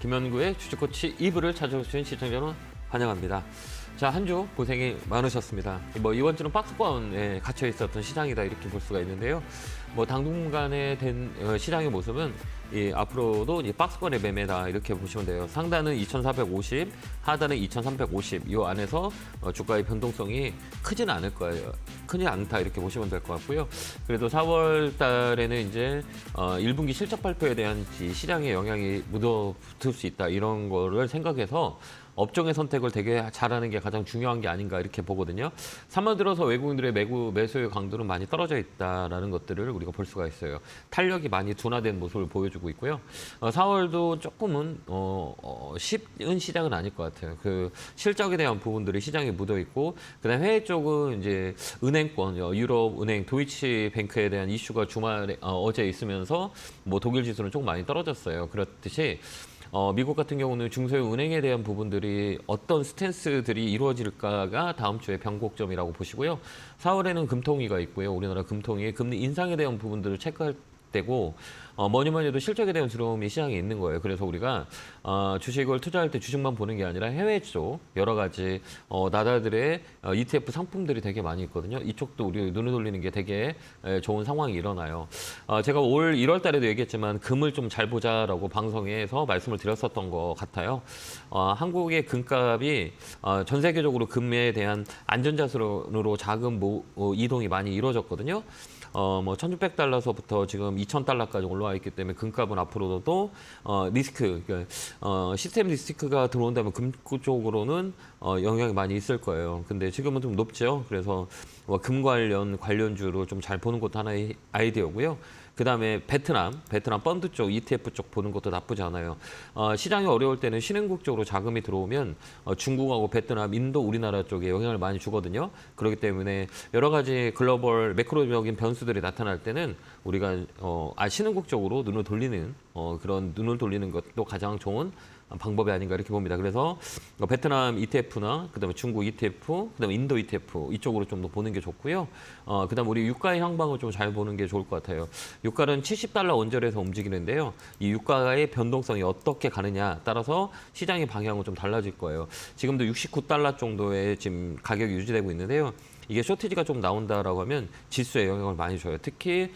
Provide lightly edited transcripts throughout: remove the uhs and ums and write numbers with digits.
김현구의 주식코치 2부를 찾아오신 시청자 여러분 환영합니다. 자, 한 주 고생이 많으셨습니다. 이번 주는 박스권에 갇혀 있었던 시장이다 이렇게 볼 수가 있는데요. 당분간의 시장의 모습은 앞으로도 박스권의 매매다 이렇게 보시면 돼요. 상단은 2,450, 하단은 2,350. 이 안에서 주가의 변동성이 크지는 않을 거예요. 크지 않다 이렇게 보시면 될 것 같고요. 그래도 4월 달에는 이제 1분기 실적 발표에 대한 시장의 영향이 묻어붙을 수 있다 이런 거를 생각해서 업종의 선택을 되게 잘하는 게 가장 중요한 게 아닌가 이렇게 보거든요. 3월 들어서 외국인들의 매수의 강도는 많이 떨어져 있다라는 것들을 우리가 볼 수가 있어요. 탄력이 많이 둔화된 모습을 보여주고 있고요. 4월도 조금은 쉽은 시작은 아닐 것 같아요. 그 실적에 대한 부분들이 시장에 묻어 있고, 그다음 해외 쪽은 이제 은행권, 유럽 은행, 도이치뱅크에 대한 이슈가 주말에 어제 있으면서 독일 지수는 조금 많이 떨어졌어요. 그렇듯이. 미국 같은 경우는 중소형 은행에 대한 부분들이 어떤 스탠스들이 이루어질까가 다음 주에 변곡점이라고 보시고요. 4월에는 금통위가 있고요. 우리나라 금통위 금리 인상에 대한 부분들을 체크할 때고 뭐니 해도 실적에 대한 두려움이 시장에 있는 거예요. 그래서 우리가 주식을 투자할 때 주식만 보는 게 아니라 해외 쪽 여러 가지 나라들의 ETF 상품들이 되게 많이 있거든요. 이쪽도 우리 눈을 돌리는 게 되게 좋은 상황이 일어나요. 제가 올 1월 달에도 얘기했지만 금을 좀 잘 보자라고 방송에서 말씀을 드렸었던 것 같아요. 한국의 금값이 전 세계적으로 금에 대한 안전자산으로 자금 이동이 많이 이루어졌거든요. 1,600달러서부터 지금 2,000달러까지 올라와 있기 때문에 금값은 앞으로도 리스크, 시스템 리스크가 들어온다면 금 쪽으로는 영향이 많이 있을 거예요. 근데 지금은 좀 높죠. 그래서 금 관련주로 좀 잘 보는 것도 하나의 아이디어고요. 그다음에 베트남 펀드 쪽, ETF 쪽 보는 것도 나쁘지 않아요. 시장이 어려울 때는 신흥국 쪽으로 자금이 들어오면 중국하고 베트남, 인도, 우리나라 쪽에 영향을 많이 주거든요. 그렇기 때문에 여러 가지 글로벌 매크로적인 변수들이 나타날 때는 우리가 신흥국 쪽으로 눈을 돌리는 그런 눈을 돌리는 것도 가장 좋은 방법이 아닌가 이렇게 봅니다. 그래서 베트남 ETF나 그다음에 중국 ETF, 그다음에 인도 ETF 이쪽으로 좀 더 보는 게 좋고요. 그다음 우리 유가의 향방을 좀 잘 보는 게 좋을 것 같아요. 유가는 70달러 언저리에서 움직이는데요. 이 유가의 변동성이 어떻게 가느냐 따라서 시장의 방향은 좀 달라질 거예요. 지금도 69달러 정도의 지금 가격이 유지되고 있는데요. 이게 쇼티지가 좀 나온다라고 하면 지수에 영향을 많이 줘요. 특히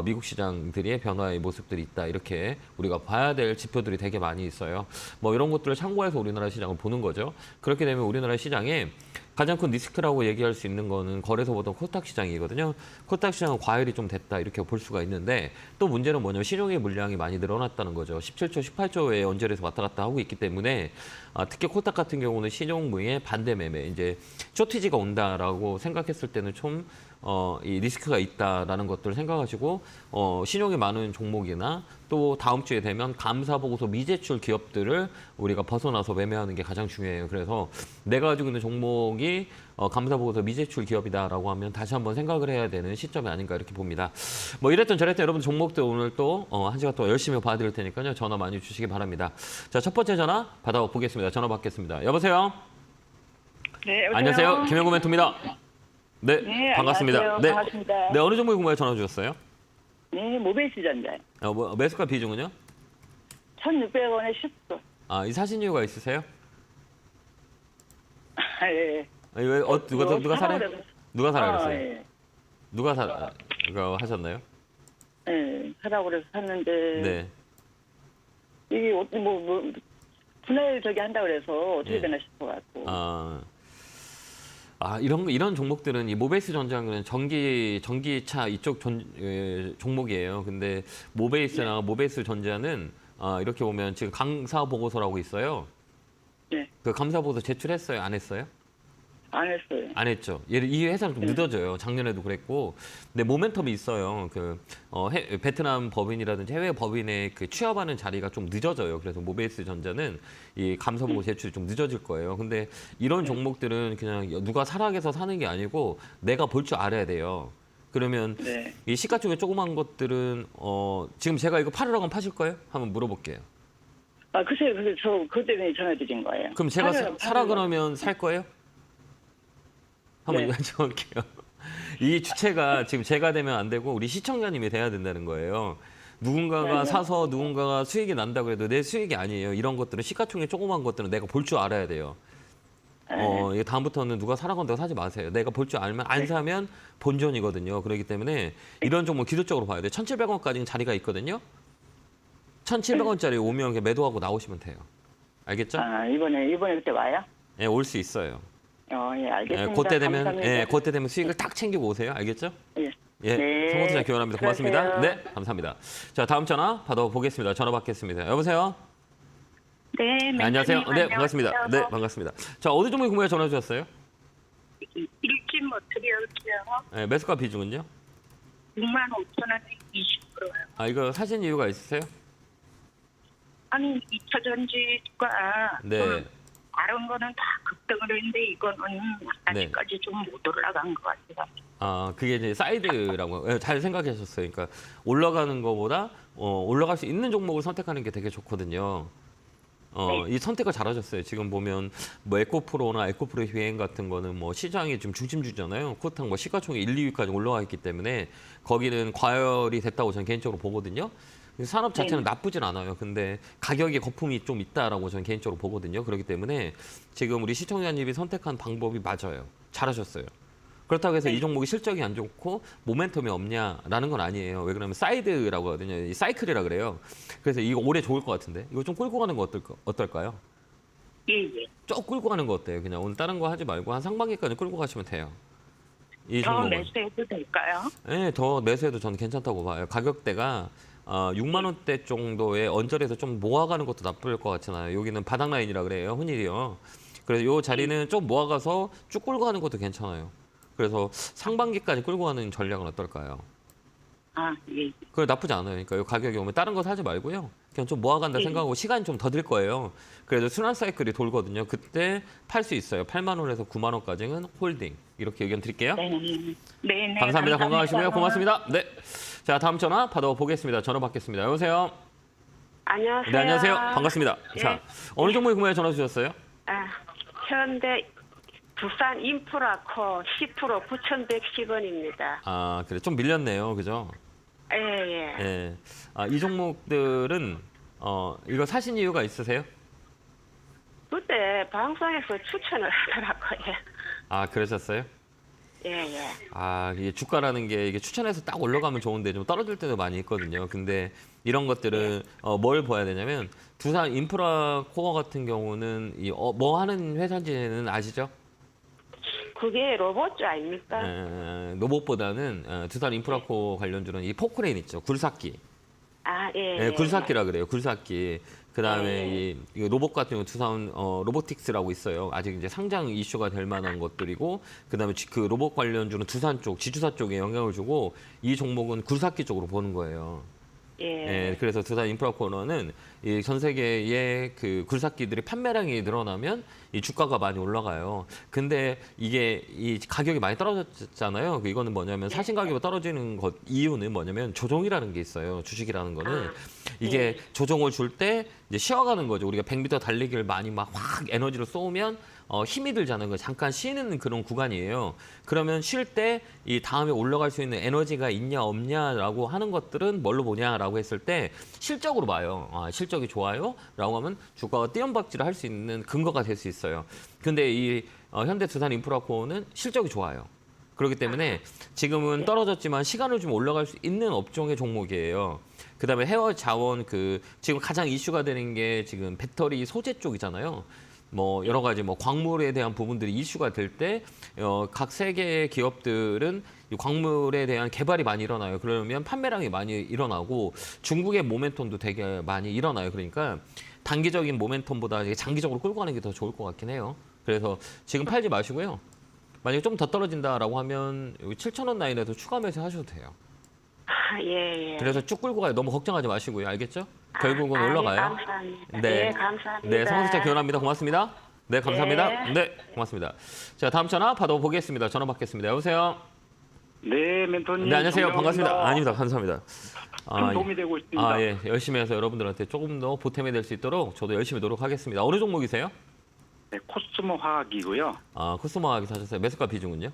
미국 시장들의 변화의 모습들이 있다. 이렇게 우리가 봐야 될 지표들이 되게 많이 있어요. 이런 것들을 참고해서 우리나라 시장을 보는 거죠. 그렇게 되면 우리나라 시장에 가장 큰 리스크라고 얘기할 수 있는 거는 거래소 보던 코스닥 시장이거든요. 코스닥 시장은 과열이 좀 됐다 이렇게 볼 수가 있는데 또 문제는 뭐냐면 신용의 물량이 많이 늘어났다는 거죠. 17조, 18조의 언저리에서 왔다 갔다 하고 있기 때문에 특히 코스닥 같은 경우는 신용무의 반대 매매, 이제 쇼티지가 온다라고 생각했을 때는 좀 이 리스크가 있다라는 것들을 생각하시고 신용이 많은 종목이나 또 다음 주에 되면 감사 보고서 미제출 기업들을 우리가 벗어나서 매매하는 게 가장 중요해요. 그래서 내가 가지고 있는 종목이 감사 보고서 미제출 기업이다라고 하면 다시 한번 생각을 해야 되는 시점이 아닌가 이렇게 봅니다. 이랬던 저랬던 여러분 종목들 오늘 또 한 시간 동안 열심히 봐드릴 테니까요. 전화 많이 주시기 바랍니다. 자, 첫 번째 전화 받아보겠습니다. 전화 받겠습니다. 여보세요? 네, 여보세요? 안녕하세요. 김현구 멘토입니다. 네, 네, 반갑습니다. 안녕하세요. 네, 반갑습니다. 네, 어느 종목에 궁금해 전화 주셨어요? 네, 모베이스 전자. 매수가 비중은요? 1,600원에 10도. 이 사신 이유가 있으세요? 예. 왜 누가 사래? 누가 사라 그랬어요? 예. 누가 이거 하셨나요? 예, 사라고 그래서 샀는데 네. 이게 분할 저기 한다고 그래서 어떻게 네. 되나 싶어갖고. 이런 종목들은 이 모베이스 전자는 전기차 이쪽 종목이에요. 근데 모베이스나 모베이스 전자는 이렇게 보면 지금 감사 보고서라고 있어요. 네, 그 감사 보고서 제출했어요? 안 했어요? 안 했어요. 안 했죠. 이 회사는 좀 늦어져요. 작년에도 그랬고. 근데 모멘텀이 있어요. 베트남 법인이라든지 해외 법인의 그 취업하는 자리가 좀 늦어져요. 그래서 모베이스 전자는 이 감사 보고 제출이 좀 늦어질 거예요. 근데 이런 종목들은 그냥 누가 사락해서 사는 게 아니고 내가 볼 줄 알아야 돼요. 그러면 네. 이 시가총액 조그만 것들은 지금 제가 이거 팔으라고 하면 파실 거예요? 한번 물어볼게요. 글쎄요. 그래서 저 그것 때문에 전화드린 거예요. 그럼 제가 사라 그러면 살 거예요? 한번 네. 여쭤볼게요. 이 주체가 지금 제가 되면 안 되고 우리 시청자님이 돼야 된다는 거예요. 누군가가 네네. 사서 누군가가 수익이 난다고 해도 내 수익이 아니에요. 이런 것들은 시가총액 조그만 것들은 내가 볼 줄 알아야 돼요. 이게 다음부터는 누가 사라고 한다고 사지 마세요. 내가 볼 줄 알면 안 사면 본전이거든요. 그렇기 때문에 이런 종목 기술적으로 봐야 돼요. 1,700원까지는 자리가 있거든요. 1,700원짜리 오면 그냥 매도하고 나오시면 돼요. 알겠죠? 아, 이번에 그때 와요? 예, 올 수 있어요. 예, 예, 알겠습니다. 그때 되면 감사합니다. 그때 되면 수익을 딱 챙기고 오세요. 알겠죠? 예. 예, 네. 성공투자 기원합니다. 고맙습니다. 들어가세요. 네, 감사합니다. 자, 다음 전화 받아보겠습니다. 전화 받겠습니다. 여보세요? 네, 네, 안녕하세요. 네, 안녕하세요. 반갑습니다. 네, 반갑습니다. 자, 어느 종목에 궁금해 전화 주셨어요? 일진 모터리얼이요. 네, 매수가 비중은요? 65,000원에 20%요. 아, 이거 사신 이유가 있으세요? 아니, 2차 전지가 네. 다른 거는 다 급등을 했는데 이거는 아직까지 좀 못 올라간 것 같아요. 아, 그게 이제 사이드라고 잘 생각하셨어요. 그러니까 올라가는 거보다 올라갈 수 있는 종목을 선택하는 게 되게 좋거든요. 이 선택을 잘하셨어요. 지금 보면 뭐 에코프로나 에코프로 비행 같은 거는 뭐 시장이 좀 중심주잖아요. 코스닥 뭐 시가총액 1, 2위까지 올라와 있기 때문에 거기는 과열이 됐다고 저는 개인적으로 보거든요. 산업 자체는 나쁘진 않아요. 근데 가격에 거품이 좀 있다라고 저는 개인적으로 보거든요. 그렇기 때문에 지금 우리 시청자님이 선택한 방법이 맞아요. 잘하셨어요. 그렇다고 해서 이 종목이 실적이 안 좋고 모멘텀이 없냐라는 건 아니에요. 왜 그러면 사이드라고 하거든요. 이 사이클이라 그래요. 그래서 이거 올해 좋을 것 같은데 이거 좀 끌고 가는 거 어떨까요? 예, 예. 쭉 끌고 가는 거 어때요? 그냥 오늘 다른 거 하지 말고 한 상반기까지 끌고 가시면 돼요. 이 더 종목은. 매수해도 될까요? 네, 더 매수해도 저는 괜찮다고 봐요. 가격대가 6만 원대 정도의 언저리에서 좀 모아가는 것도 나쁠 것 같잖아요. 여기는 바닥 라인이라 그래요. 흔히요. 그래서 이 자리는 좀 모아가서 쭉 끌고 가는 것도 괜찮아요. 그래서 상반기까지 끌고 가는 전략은 어떨까요? 아, 예. 그거 나쁘지 않아요. 그러니까 이 가격이 오면 다른 거 사지 말고요. 그냥 좀 모아간다 생각하고 시간이 좀 더 들 거예요. 그래도 순환 사이클이 돌거든요. 그때 팔 수 있어요. 8만 원에서 9만 원까지는 홀딩. 이렇게 의견 드릴게요. 네, 네. 감사합니다. 건강하시고요. 고맙습니다. 네. 자, 다음 전화 받아보겠습니다. 전화 받겠습니다. 여보세요? 안녕하세요. 네, 안녕하세요. 반갑습니다. 예. 자, 어느 종목에 궁금해 전화 주셨어요? 아, 현대 부산 인프라코 10% 9,110원입니다. 아, 그래. 좀 밀렸네요. 그죠? 예, 예. 예. 이 종목들은 이거 사신 이유가 있으세요? 그때 방송에서 추천을 하더라고요. 아, 그러셨어요? 예, 예. 이게 주가라는 게 이게 추천해서 딱 올라가면 좋은데 좀 떨어질 때도 많이 있거든요. 근데 이런 것들은 뭘 봐야 되냐면 두산 인프라 코어 같은 경우는 뭐 하는 회사인지는 아시죠? 그게 로봇주 아닙니까? 로봇보다는 두산 인프라 코어 관련주는 이 포크레인 있죠. 굴삭기. 아, 예. 네, 예. 굴삭기라 그래요. 굴삭기. 그다음에 네. 이 로봇 같은 경우 두산 로보틱스라고 있어요. 아직 이제 상장 이슈가 될 만한 것들이고 그다음에 그 로봇 관련주는 두산 쪽, 지주사 쪽에 영향을 주고 이 종목은 굴삭기 쪽으로 보는 거예요. 예. 예, 그래서 두산 인프라 코너는 이 전 세계의 그 굴삭기들이 판매량이 늘어나면 이 주가가 많이 올라가요. 근데 이게 이 가격이 많이 떨어졌잖아요. 이거는 뭐냐면 사신 가격이 떨어지는 것 이유는 뭐냐면 조종이라는 게 있어요. 주식이라는 거는 이게 조종을 줄 때 이제 쉬어가는 거죠. 우리가 100m 달리기를 많이 막 확 에너지를 쏘면 힘이 들잖아요. 그 잠깐 쉬는 그런 구간이에요. 그러면 쉴 때 이 다음에 올라갈 수 있는 에너지가 있냐 없냐라고 하는 것들은 뭘로 보냐라고 했을 때 실적으로 봐요. 실적이 좋아요? 라고 하면 주가가 띄엄박질을 할 수 있는 근거가 될 수 있어요. 근데 이 현대 두산 인프라코어는 실적이 좋아요. 그렇기 때문에 지금은 떨어졌지만 시간을 좀 올라갈 수 있는 업종의 종목이에요. 그다음에 헤어 자원 지금 가장 이슈가 되는 게 지금 배터리 소재 쪽이잖아요. 뭐 여러 가지 뭐 광물에 대한 부분들이 이슈가 될 때 각 세계의 기업들은 이 광물에 대한 개발이 많이 일어나요. 그러면 판매량이 많이 일어나고 중국의 모멘텀도 되게 많이 일어나요. 그러니까 단기적인 모멘텀보다 이게 장기적으로 끌고 가는 게 더 좋을 것 같긴 해요. 그래서 지금 팔지 마시고요. 만약에 좀 더 떨어진다라고 하면 여기 7,000원 라인에도 추가 매수 하셔도 돼요. 아, 예, 예. 그래서 쭉 끌고 가요. 너무 걱정하지 마시고요. 알겠죠? 결국은 예, 올라가요. 감사합니다. 네. 예, 감사합니다. 네, 성원수차 기원합니다. 고맙습니다. 네, 감사합니다. 네, 고맙습니다. 자, 다음 전화 받아보겠습니다. 전화 받겠습니다. 여보세요? 네, 멘토님. 네, 안녕하세요. 정정합니다. 반갑습니다. 아닙니다. 감사합니다. 큰 도움이 되고 있습니다. 예. 열심히 해서 여러분들한테 조금 더 보탬이 될 수 있도록 저도 열심히 노력하겠습니다. 어느 종목이세요? 네, 코스모 화학이고요. 코스모하게 사셨어요. 매수가 비중은요?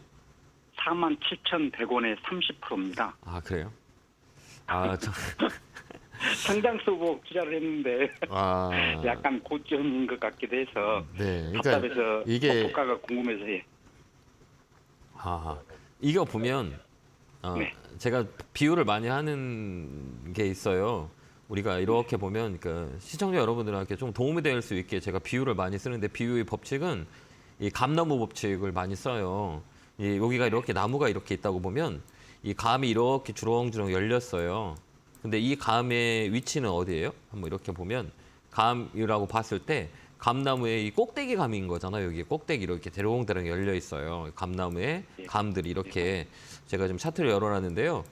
47,100원에 30%입니다. 그래요? 성장수복 투자를 했는데 아, 약간 고점인 것 같기도 해서 네. 답답해서 이게 호가가 궁금해서 예. 이거 보면 네. 제가 비유를 많이 하는 게 있어요. 우리가 이렇게 보면 그 시청자 여러분들한테 좀 도움이 될 수 있게 제가 비유를 많이 쓰는데 비유의 법칙은 이 감나무 법칙을 많이 써요. 여기가 이렇게 나무가 이렇게 있다고 보면 이 감이 이렇게 주렁주렁 열렸어요. 근데 이 감의 위치는 어디예요? 한번 이렇게 보면 감이라고 봤을 때 감나무의 이 꼭대기 감인 거잖아요. 여기 꼭대기 이렇게 대롱대롱 열려 있어요. 감나무에 감들이 이렇게 제가 지금 차트를 열어놨는데요.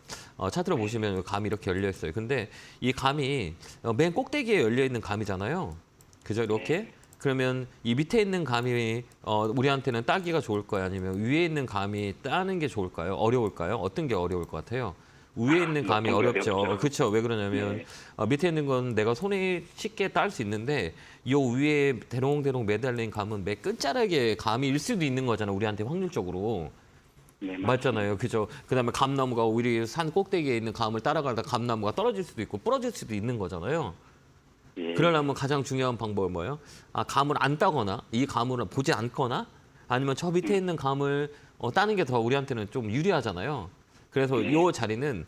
차트를 보시면 감이 이렇게 열려 있어요. 근데 이 감이 맨 꼭대기에 열려 있는 감이잖아요. 그죠? 이렇게. 그러면 이 밑에 있는 감이 우리한테는 따기가 좋을까요? 아니면 위에 있는 감이 따는 게 좋을까요? 어려울까요? 어떤 게 어려울 것 같아요? 위에 있는 감이 어렵죠. 그렇죠. 왜 그러냐면 밑에 있는 건 내가 손에 쉽게 딸 수 있는데 이 위에 대롱대롱 매달린 감은 매 끝자락에 감이 일 수도 있는 거잖아요. 우리한테 확률적으로. 네, 맞잖아요. 그죠? 그다음에 감나무가 우리 산 꼭대기에 있는 감을 따라가다 감나무가 떨어질 수도 있고 부러질 수도 있는 거잖아요. 예. 그러려면 가장 중요한 방법은 뭐예요? 감을 안 따거나 이 감을 보지 않거나 아니면 저 밑에 있는 감을 따는 게 더 우리한테는 좀 유리하잖아요. 그래서 이 자리는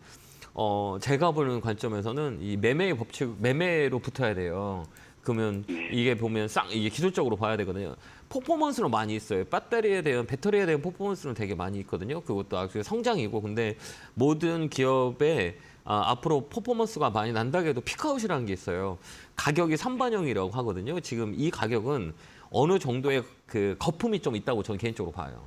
제가 보는 관점에서는 이 매매의 법칙, 매매로 붙어야 돼요. 그러면 이게 보면 이게 기술적으로 봐야 되거든요. 퍼포먼스는 많이 있어요. 배터리에 대한 퍼포먼스는 되게 많이 있거든요. 그것도 아주 성장이고 근데 모든 기업에 앞으로 퍼포먼스가 많이 난다고 해도 피크아웃이라는 게 있어요. 가격이 삼반영이라고 하거든요. 지금 이 가격은 어느 정도의 그 거품이 좀 있다고 저는 개인적으로 봐요.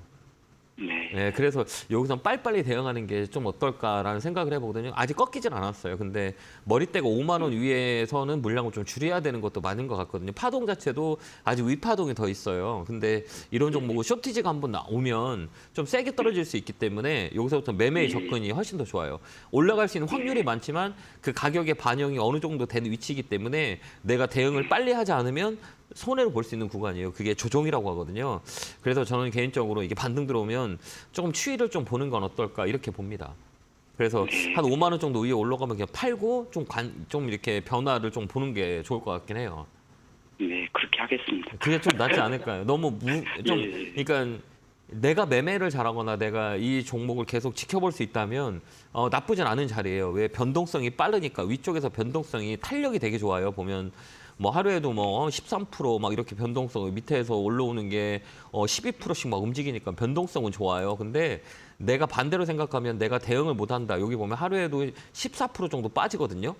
네, 그래서 여기서 빨리빨리 대응하는 게 좀 어떨까라는 생각을 해보거든요. 아직 꺾이진 않았어요. 근데 머리대가 5만 원 위에서는 물량을 좀 줄여야 되는 것도 맞는 것 같거든요. 파동 자체도 아직 위파동이 더 있어요. 근데 이런 종목은 쇼티지가 한번 나오면 좀 세게 떨어질 수 있기 때문에 여기서부터 매매의 접근이 훨씬 더 좋아요. 올라갈 수 있는 확률이 많지만 그 가격의 반영이 어느 정도 되는 위치이기 때문에 내가 대응을 빨리 하지 않으면 손해를 볼 수 있는 구간이에요. 그게 조정이라고 하거든요. 그래서 저는 개인적으로 이게 반등 들어오면 조금 추이를 좀 보는 건 어떨까 이렇게 봅니다. 그래서 한 5만 원 정도 위에 올라가면 그냥 팔고 좀 이렇게 변화를 좀 보는 게 좋을 것 같긴 해요. 네, 그렇게 하겠습니다. 그게 좀 낫지 않을까요? 너무 그러니까 내가 매매를 잘하거나 내가 이 종목을 계속 지켜볼 수 있다면 나쁘진 않은 자리예요. 왜 변동성이 빠르니까 위쪽에서 변동성이 탄력이 되게 좋아요. 보면 뭐 하루에도 뭐 13% 이렇게 변동성 밑에서 올라오는 게 12%씩 막 움직이니까 변동성은 좋아요. 근데 내가 반대로 생각하면 내가 대응을 못 한다. 여기 보면 하루에도 14% 정도 빠지거든요.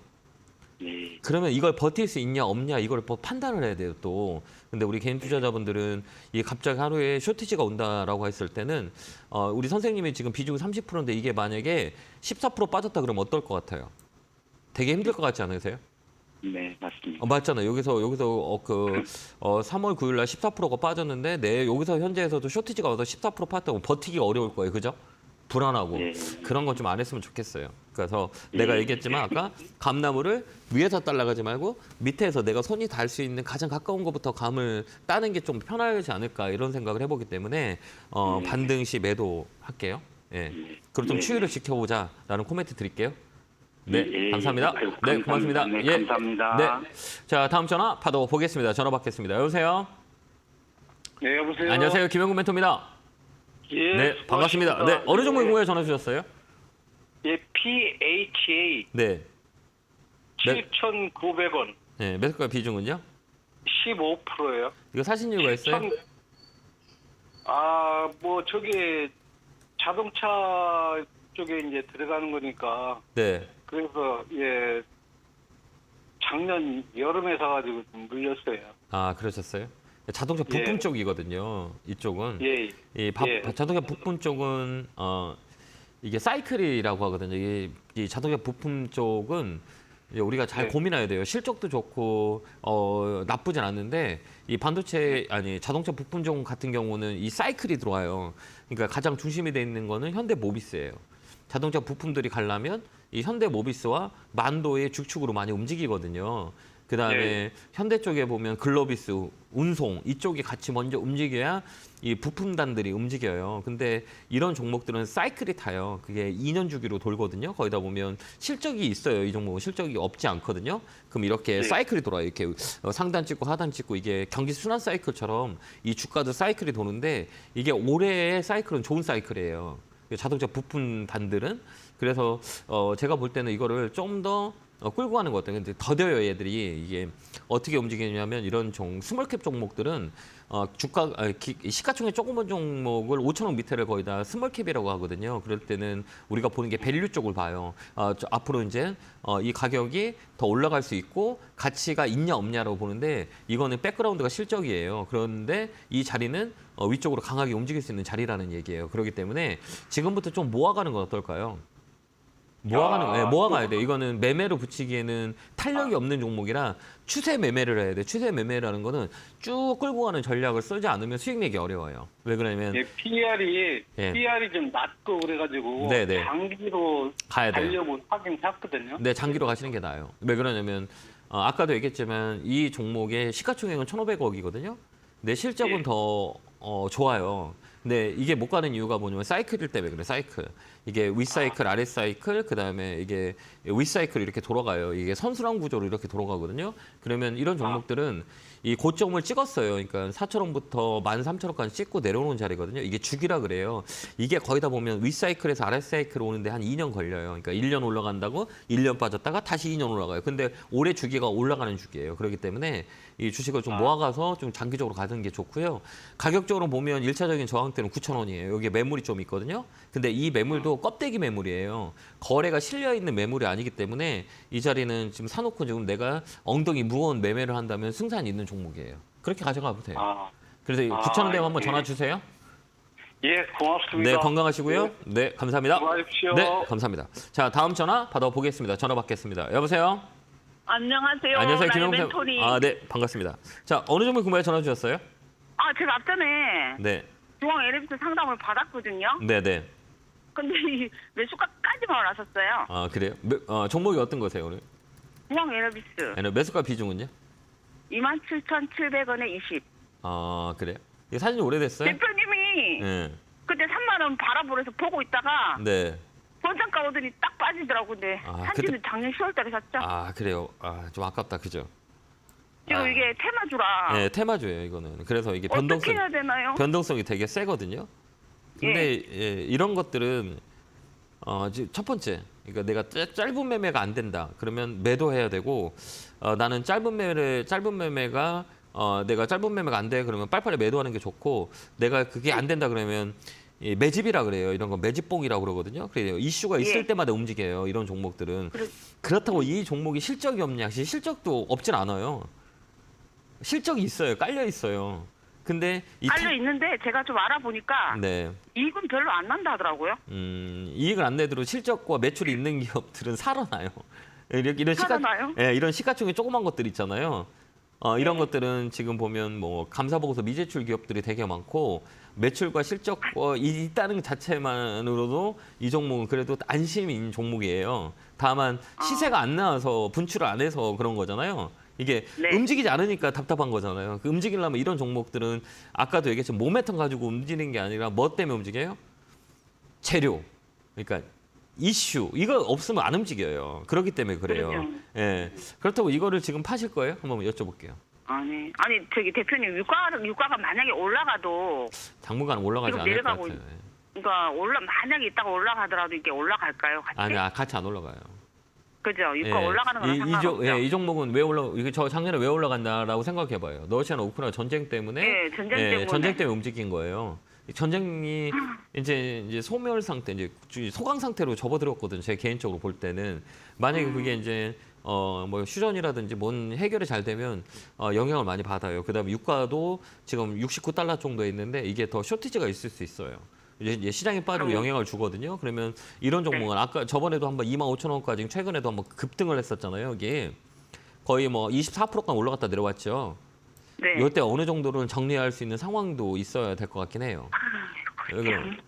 네. 그러면 이걸 버틸 수 있냐 없냐 이걸 판단을 해야 돼요 또. 근데 우리 개인 투자자분들은 이게 갑자기 하루에 쇼티지가 온다라고 했을 때는 우리 선생님이 지금 비중이 30%인데 이게 만약에 14% 빠졌다 그러면 어떨 것 같아요? 되게 힘들 것 같지 않으세요? 네, 맞습니다. 맞잖아요. 여기서 3월 9일 날 14%가 빠졌는데 여기서 현재에서도 쇼티지가 와서 14% 빠졌다고 버티기가 어려울 거예요. 그죠? 불안하고 그런 건 좀 안 했으면 좋겠어요. 그래서 내가 얘기했지만 아까 감나무를 위에서 따라가지 말고 밑에서 내가 손이 닿을 수 있는 가장 가까운 것부터 감을 따는 게 좀 편하지 않을까 이런 생각을 해보기 때문에 반등 시 매도 할게요. 예. 그리고 좀 추이를 지켜보자라는 코멘트 드릴게요. 네, 감사합니다. 네, 고맙습니다. 네, 예. 감사합니다. 네. 자, 다음 전화 받아보겠습니다. 전화 받겠습니다. 여보세요? 네, 여보세요. 안녕하세요. 김영구 멘토입니다. 예, 네, 반갑습니다. 네, 어느 종목 궁금해 전화 주셨어요? 예, PHA 네. 7,900원, 네, 매수가 비중은요? 15%예요. 이거 사신 이유가 있어요? 뭐 저게 자동차 쪽에 이제 들어가는 거니까 네. 그래서 예 작년 여름에 사가지고 좀 물렸어요. 그러셨어요? 자동차 부품 쪽이거든요. 이쪽은. 예. 자동차 부품 쪽은 이게 사이클이라고 하거든요. 이 자동차 부품 쪽은 이제 우리가 잘 고민해야 돼요. 실적도 좋고 나쁘진 않는데 이 반도체 자동차 부품 쪽 같은 경우는 이 사이클이 들어와요. 그러니까 가장 중심이 돼 있는 거는 현대모비스예요. 자동차 부품들이 가려면 이 현대모비스와 만도의 주축으로 많이 움직이거든요. 그다음에 예. 현대 쪽에 보면 글로비스, 운송 이쪽이 같이 먼저 움직여야 이 부품단들이 움직여요. 근데 이런 종목들은 사이클이 타요. 그게 2년 주기로 돌거든요. 거기다 보면 실적이 있어요. 이 종목은 실적이 없지 않거든요. 그럼 이렇게 네. 사이클이 돌아요. 이렇게 상단 찍고 하단 찍고 이게 경기 순환 사이클처럼 이 주가도 사이클이 도는데 이게 올해의 사이클은 좋은 사이클이에요. 자동차 부품단들은. 그래서 제가 볼 때는 이거를 좀 더 끌고 가는 것 같아요. 근데 더뎌요, 얘들이. 이게 어떻게 움직이냐면 이런 스몰캡 종목들은 시가총액 조그만 종목을 5천억 밑에를 거의 다 스몰캡이라고 하거든요. 그럴 때는 우리가 보는 게 밸류 쪽을 봐요. 앞으로 이제 이 가격이 더 올라갈 수 있고 가치가 있냐 없냐라고 보는데 이거는 백그라운드가 실적이에요. 그런데 이 자리는 위쪽으로 강하게 움직일 수 있는 자리라는 얘기예요. 그렇기 때문에 지금부터 좀 모아가는 건 어떨까요? 모아가야 돼. 이거는 매매로 붙이기에는 탄력이 없는 종목이라 추세 매매를 해야 돼. 추세 매매라는 거는 쭉 끌고 가는 전략을 쓰지 않으면 수익 내기 어려워요. 왜 그러냐면 예, PR이 좀 낮고 그래가지고 네네. 장기로 가야 돼요. 가려고 하긴 했거든요. 네, 장기로 가시는 게 나아요. 왜 그러냐면 아까도 얘기했지만 이 종목의 시가총액은 1,500억이거든요. 근데 실적은 예. 더 좋아요. 근데 이게 못 가는 이유가 뭐냐면 사이클일 때문에 그래. 사이클. 이게 윗사이클, 아랫사이클, 그다음에 이게 윗사이클이 이렇게 돌아가요. 이게 선순환 구조로 이렇게 돌아가거든요. 그러면 이런 종목들은 이 고점을 찍었어요. 그러니까 4,000원부터 13,000원까지 찍고 내려오는 자리거든요. 이게 주기라 그래요. 이게 거의 다 보면 윗사이클에서 아랫사이클 오는데 한 2년 걸려요. 그러니까 1년 올라간다고 1년 빠졌다가 다시 2년 올라가요. 근데 올해 주기가 올라가는 주기예요. 그렇기 때문에 이 주식을 좀 모아가서 좀 장기적으로 가는 게 좋고요. 가격적으로 보면 1차적인 저항대는 9,000원이에요. 여기에 매물이 좀 있거든요. 근데 이 매물도 껍데기 매물이에요. 거래가 실려 있는 매물이 아니기 때문에 이 자리는 지금 사놓고 지금 내가 엉덩이 무거운 매매를 한다면 승산이 있는 종목이에요. 그렇게 가져가 보세요. 그래서 9,000원 되면 한번 전화 주세요. 예, 고맙습니다. 네, 건강하시고요. 네, 감사합니다. 수고하십시오. 네, 감사합니다. 자, 다음 전화 받아보겠습니다. 전화 받겠습니다. 여보세요? 안녕하세요. 안녕하세요, 나의 김용태. 멘토리. 네, 반갑습니다. 자, 어느 종목 궁금해 전화 주셨어요? 제가 앞전에 네, 중앙 에너비스 상담을 받았거든요. 네, 네. 근데 이 매수가까지만 왔었어요. 그래요? 종목이 어떤 거세요, 오늘? 중앙 에너비스 매수가 비중은요? 27,700원에 20. 그래요? 이게 사진이 오래됐어요? 대표님이 네. 그때 3만 원 바라보면서 보고 있다가 네. 번창가 오더니 딱 빠지더라고요. 근데 산지는 작년 10월달에 샀죠. 그래요. 좀 아깝다, 그죠? 지금 이게 테마주라. 네, 테마주예요, 이거는. 그래서 이게 어떻게 해야 되나요? 변동성이 되게 세거든요. 근데 이런 것들은 첫 번째, 그러니까 내가 짧은 매매가 안 된다. 그러면 매도해야 되고, 나는 짧은 매매가 내가 짧은 매매가 안 돼. 그러면 빨리빨리 매도하는 게 좋고, 내가 그게 안 된다 그러면 매집이라 그래요. 이런 거 매집봉이라고 그러거든요. 그래요. 이슈가 있을 때마다 움직여요. 이런 종목들은. 그렇다고 이 종목이 실적이 없냐? 실적도 없진 않아요. 실적이 있어요. 깔려 있어요. 근데 깔려 있는데 제가 좀 알아보니까 네. 이익은 별로 안 난다 하더라고요. 이익을 안 내도 실적과 매출이 있는 기업들은 살아나요. 살아나요? 이런 시가총액 조그만 것들 있잖아요. 이런 것들은 지금 보면 뭐 감사보고서 미제출 기업들이 되게 많고 매출과 실적과 있다는 것 자체만으로도 이 종목은 그래도 안심인 종목이에요. 다만 시세가 안 나와서 분출을 안 해서 그런 거잖아요. 이게 움직이지 않으니까 답답한 거잖아요. 움직이려면 이런 종목들은 아까도 얘기했지만 모멘텀 가지고 움직이는 게 아니라 뭐 때문에 움직여요? 재료. 그러니까 이슈. 이거 없으면 안 움직여요. 그렇기 때문에 그래요. 그렇죠. 예. 그렇다고 이거를 지금 파실 거예요? 한번 여쭤볼게요. 아니 저기 대표님 유가가 만약에 올라가도 당분간 올라가지 지금 않을 것 내려가고 같아요. 그러니까 만약에 있다가 올라가더라도 이게 올라갈까요? 같이? 아니야, 같이 안 올라가요. 그죠? 유가 올라가는 거랑 상관없죠. 이 종목은 이게 저 작년에 왜 올라간다라고 생각해봐요. 러시아나 우크라이나 전쟁 때문에 전쟁 때문에 움직인 거예요. 전쟁이 이제 소멸 상태, 이제 소강 상태로 접어들었거든요. 제 개인적으로 볼 때는 만약에 그게 이제 뭐 휴전이라든지 뭔 해결이 잘 되면 영향을 많이 받아요. 그다음에 유가도 지금 69달러 정도에 있는데 이게 더 쇼티지가 있을 수 있어요. 이제 시장이 빠지고 영향을 주거든요. 그러면 이런 종목은 아까 저번에도 한번 25,000원까지 최근에도 한번 급등을 했었잖아요. 이게 거의 뭐 24%까지 올라갔다 내려왔죠. 네. 이때 어느 정도는 정리할 수 있는 상황도 있어야 될 것 같긴 해요.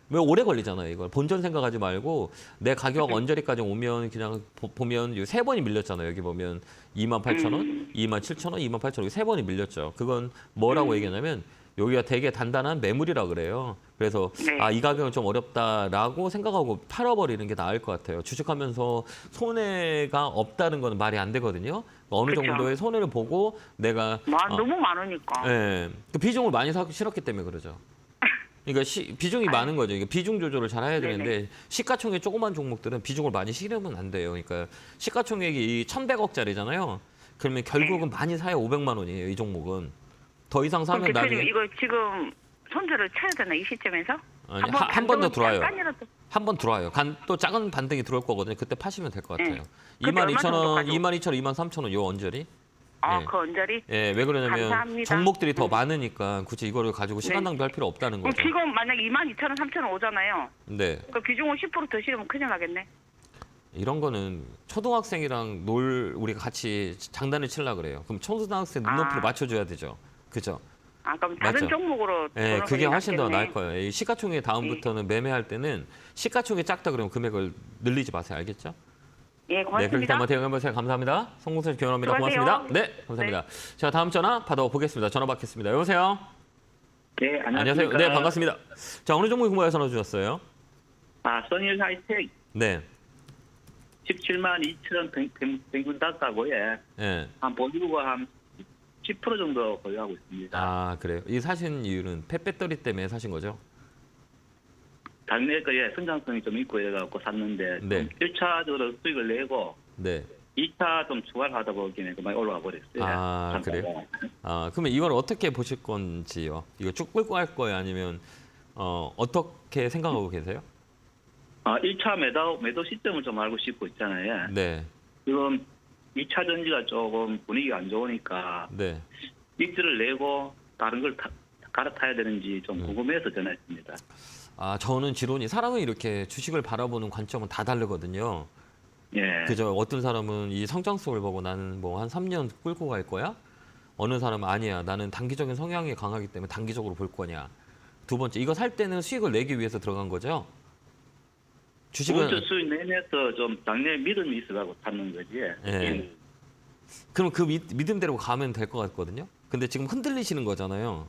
왜 오래 걸리잖아요. 이걸 본전 생각하지 말고 내 가격 언저리까지 오면 그냥 보면 세 번이 밀렸잖아요. 여기 보면 28,000원, 27,000원, 28,000원 세 번이 밀렸죠. 그건 뭐라고 얘기하냐면 여기가 되게 단단한 매물이라 그래요. 그래서 네. 이 가격은 좀 어렵다라고 생각하고 팔아버리는 게 나을 것 같아요. 주식하면서 손해가 없다는 건 말이 안 되거든요. 어느 그쵸. 정도의 손해를 보고 내가 너무 많으니까. 예, 그 비중을 많이 실었기 때문에 그러죠. 그러니까 비중이 많은 거죠. 이게 비중 조절을 잘 해야 되는데 시가총액 조그만 종목들은 비중을 많이 실으면 안 돼요. 그러니까 시가총액이 1,100억짜리잖아요. 그러면 결국은 많이 사야 500만 원이에요. 이 종목은. 더 이상 그럼 사면 대표님 나중에 이거 지금 손절을 쳐야 되나 이 시점에서? 아니, 한 번 더 들어와요. 약간이라도. 한 번 들어와요. 또 작은 반등이 들어올 거거든요. 그때 파시면 될 것 같아요. 그때 얼마 22,000원, 정도까지? 22,000원, 23,000원 요 언저리. 예. 그 언저리? 예, 왜 그러냐면 감사합니다. 종목들이 더 많으니까 굳이 이거를 가지고 시간 네. 낭비할 필요 없다는 그럼 거죠. 지금 만약 22,000원, 3,000원 오잖아요. 네. 그 비중을 10% 더 실으면 큰일 나겠네. 이런 거는 초등학생이랑 우리가 같이 장단을 치려고 그래요. 그럼 초등학생 눈높이를 맞춰줘야 되죠. 그죠? 그럼 다른 맞죠? 종목으로. 예, 돈을 그게 그냥 훨씬 더 낫겠네. 나을 거예요. 이 시가총액 다음부터는 매매할 때는 시가총액 작다 그러면 금액을 늘리지 마세요. 알겠죠? 예, 네, 그렇게 고맙습니다. 한번 대응해보세요. 감사합니다. 송국선 교원입니다. 수고하세요. 고맙습니다. 네, 감사합니다. 자, 다음 전화 받아보겠습니다. 전화 받겠습니다. 여보세요? 네, 안녕하세요. 네, 반갑습니다. 자, 어느 종목이 궁금해서 전화 주셨어요? 선일 하이텍 네, 17만 2천 평균 단가고요. 예. 한 보유가 한 10% 정도 보유하고 있습니다. 아, 그래요? 이 사신 이유는 폐배터리 때문에 사신 거죠? 당내 거에 성장성이 좀 있고 해갖고 샀는데 네. 1차적으로 수익을 내고 네. 2차 좀 추가를 하다 보기에는 그만 올라와 버렸어요. 아, 단가가. 그래요? 아, 그러면 이걸 어떻게 보실 건지요? 이거 쭉 끌고 갈 거예요? 아니면 어떻게 생각하고 계세요? 1차 매도 시점을 좀 알고 싶고 있잖아요. 네, 지금 2차 전지가 조금 분위기가 안 좋으니까 네. 익지를 내고 다른 걸 갈아타야 되는지 좀 네. 궁금해서 전화했습니다. 아, 저는 지론이 사람은 이렇게 주식을 바라보는 관점은 다 다르거든요. 예. 그죠? 어떤 사람은 이 성장성을 보고 나는 뭐 한 3년 끌고 갈 거야? 어느 사람은 아니야. 나는 단기적인 성향이 강하기 때문에 단기적으로 볼 거냐. 두 번째, 이거 살 때는 수익을 내기 위해서 들어간 거죠? 주식은 우주 수익 내면서 좀 당내 믿음이 있으라고 찾는 거지. 예. 그럼 그 믿음대로 가면 될 것 같거든요. 근데 지금 흔들리시는 거잖아요.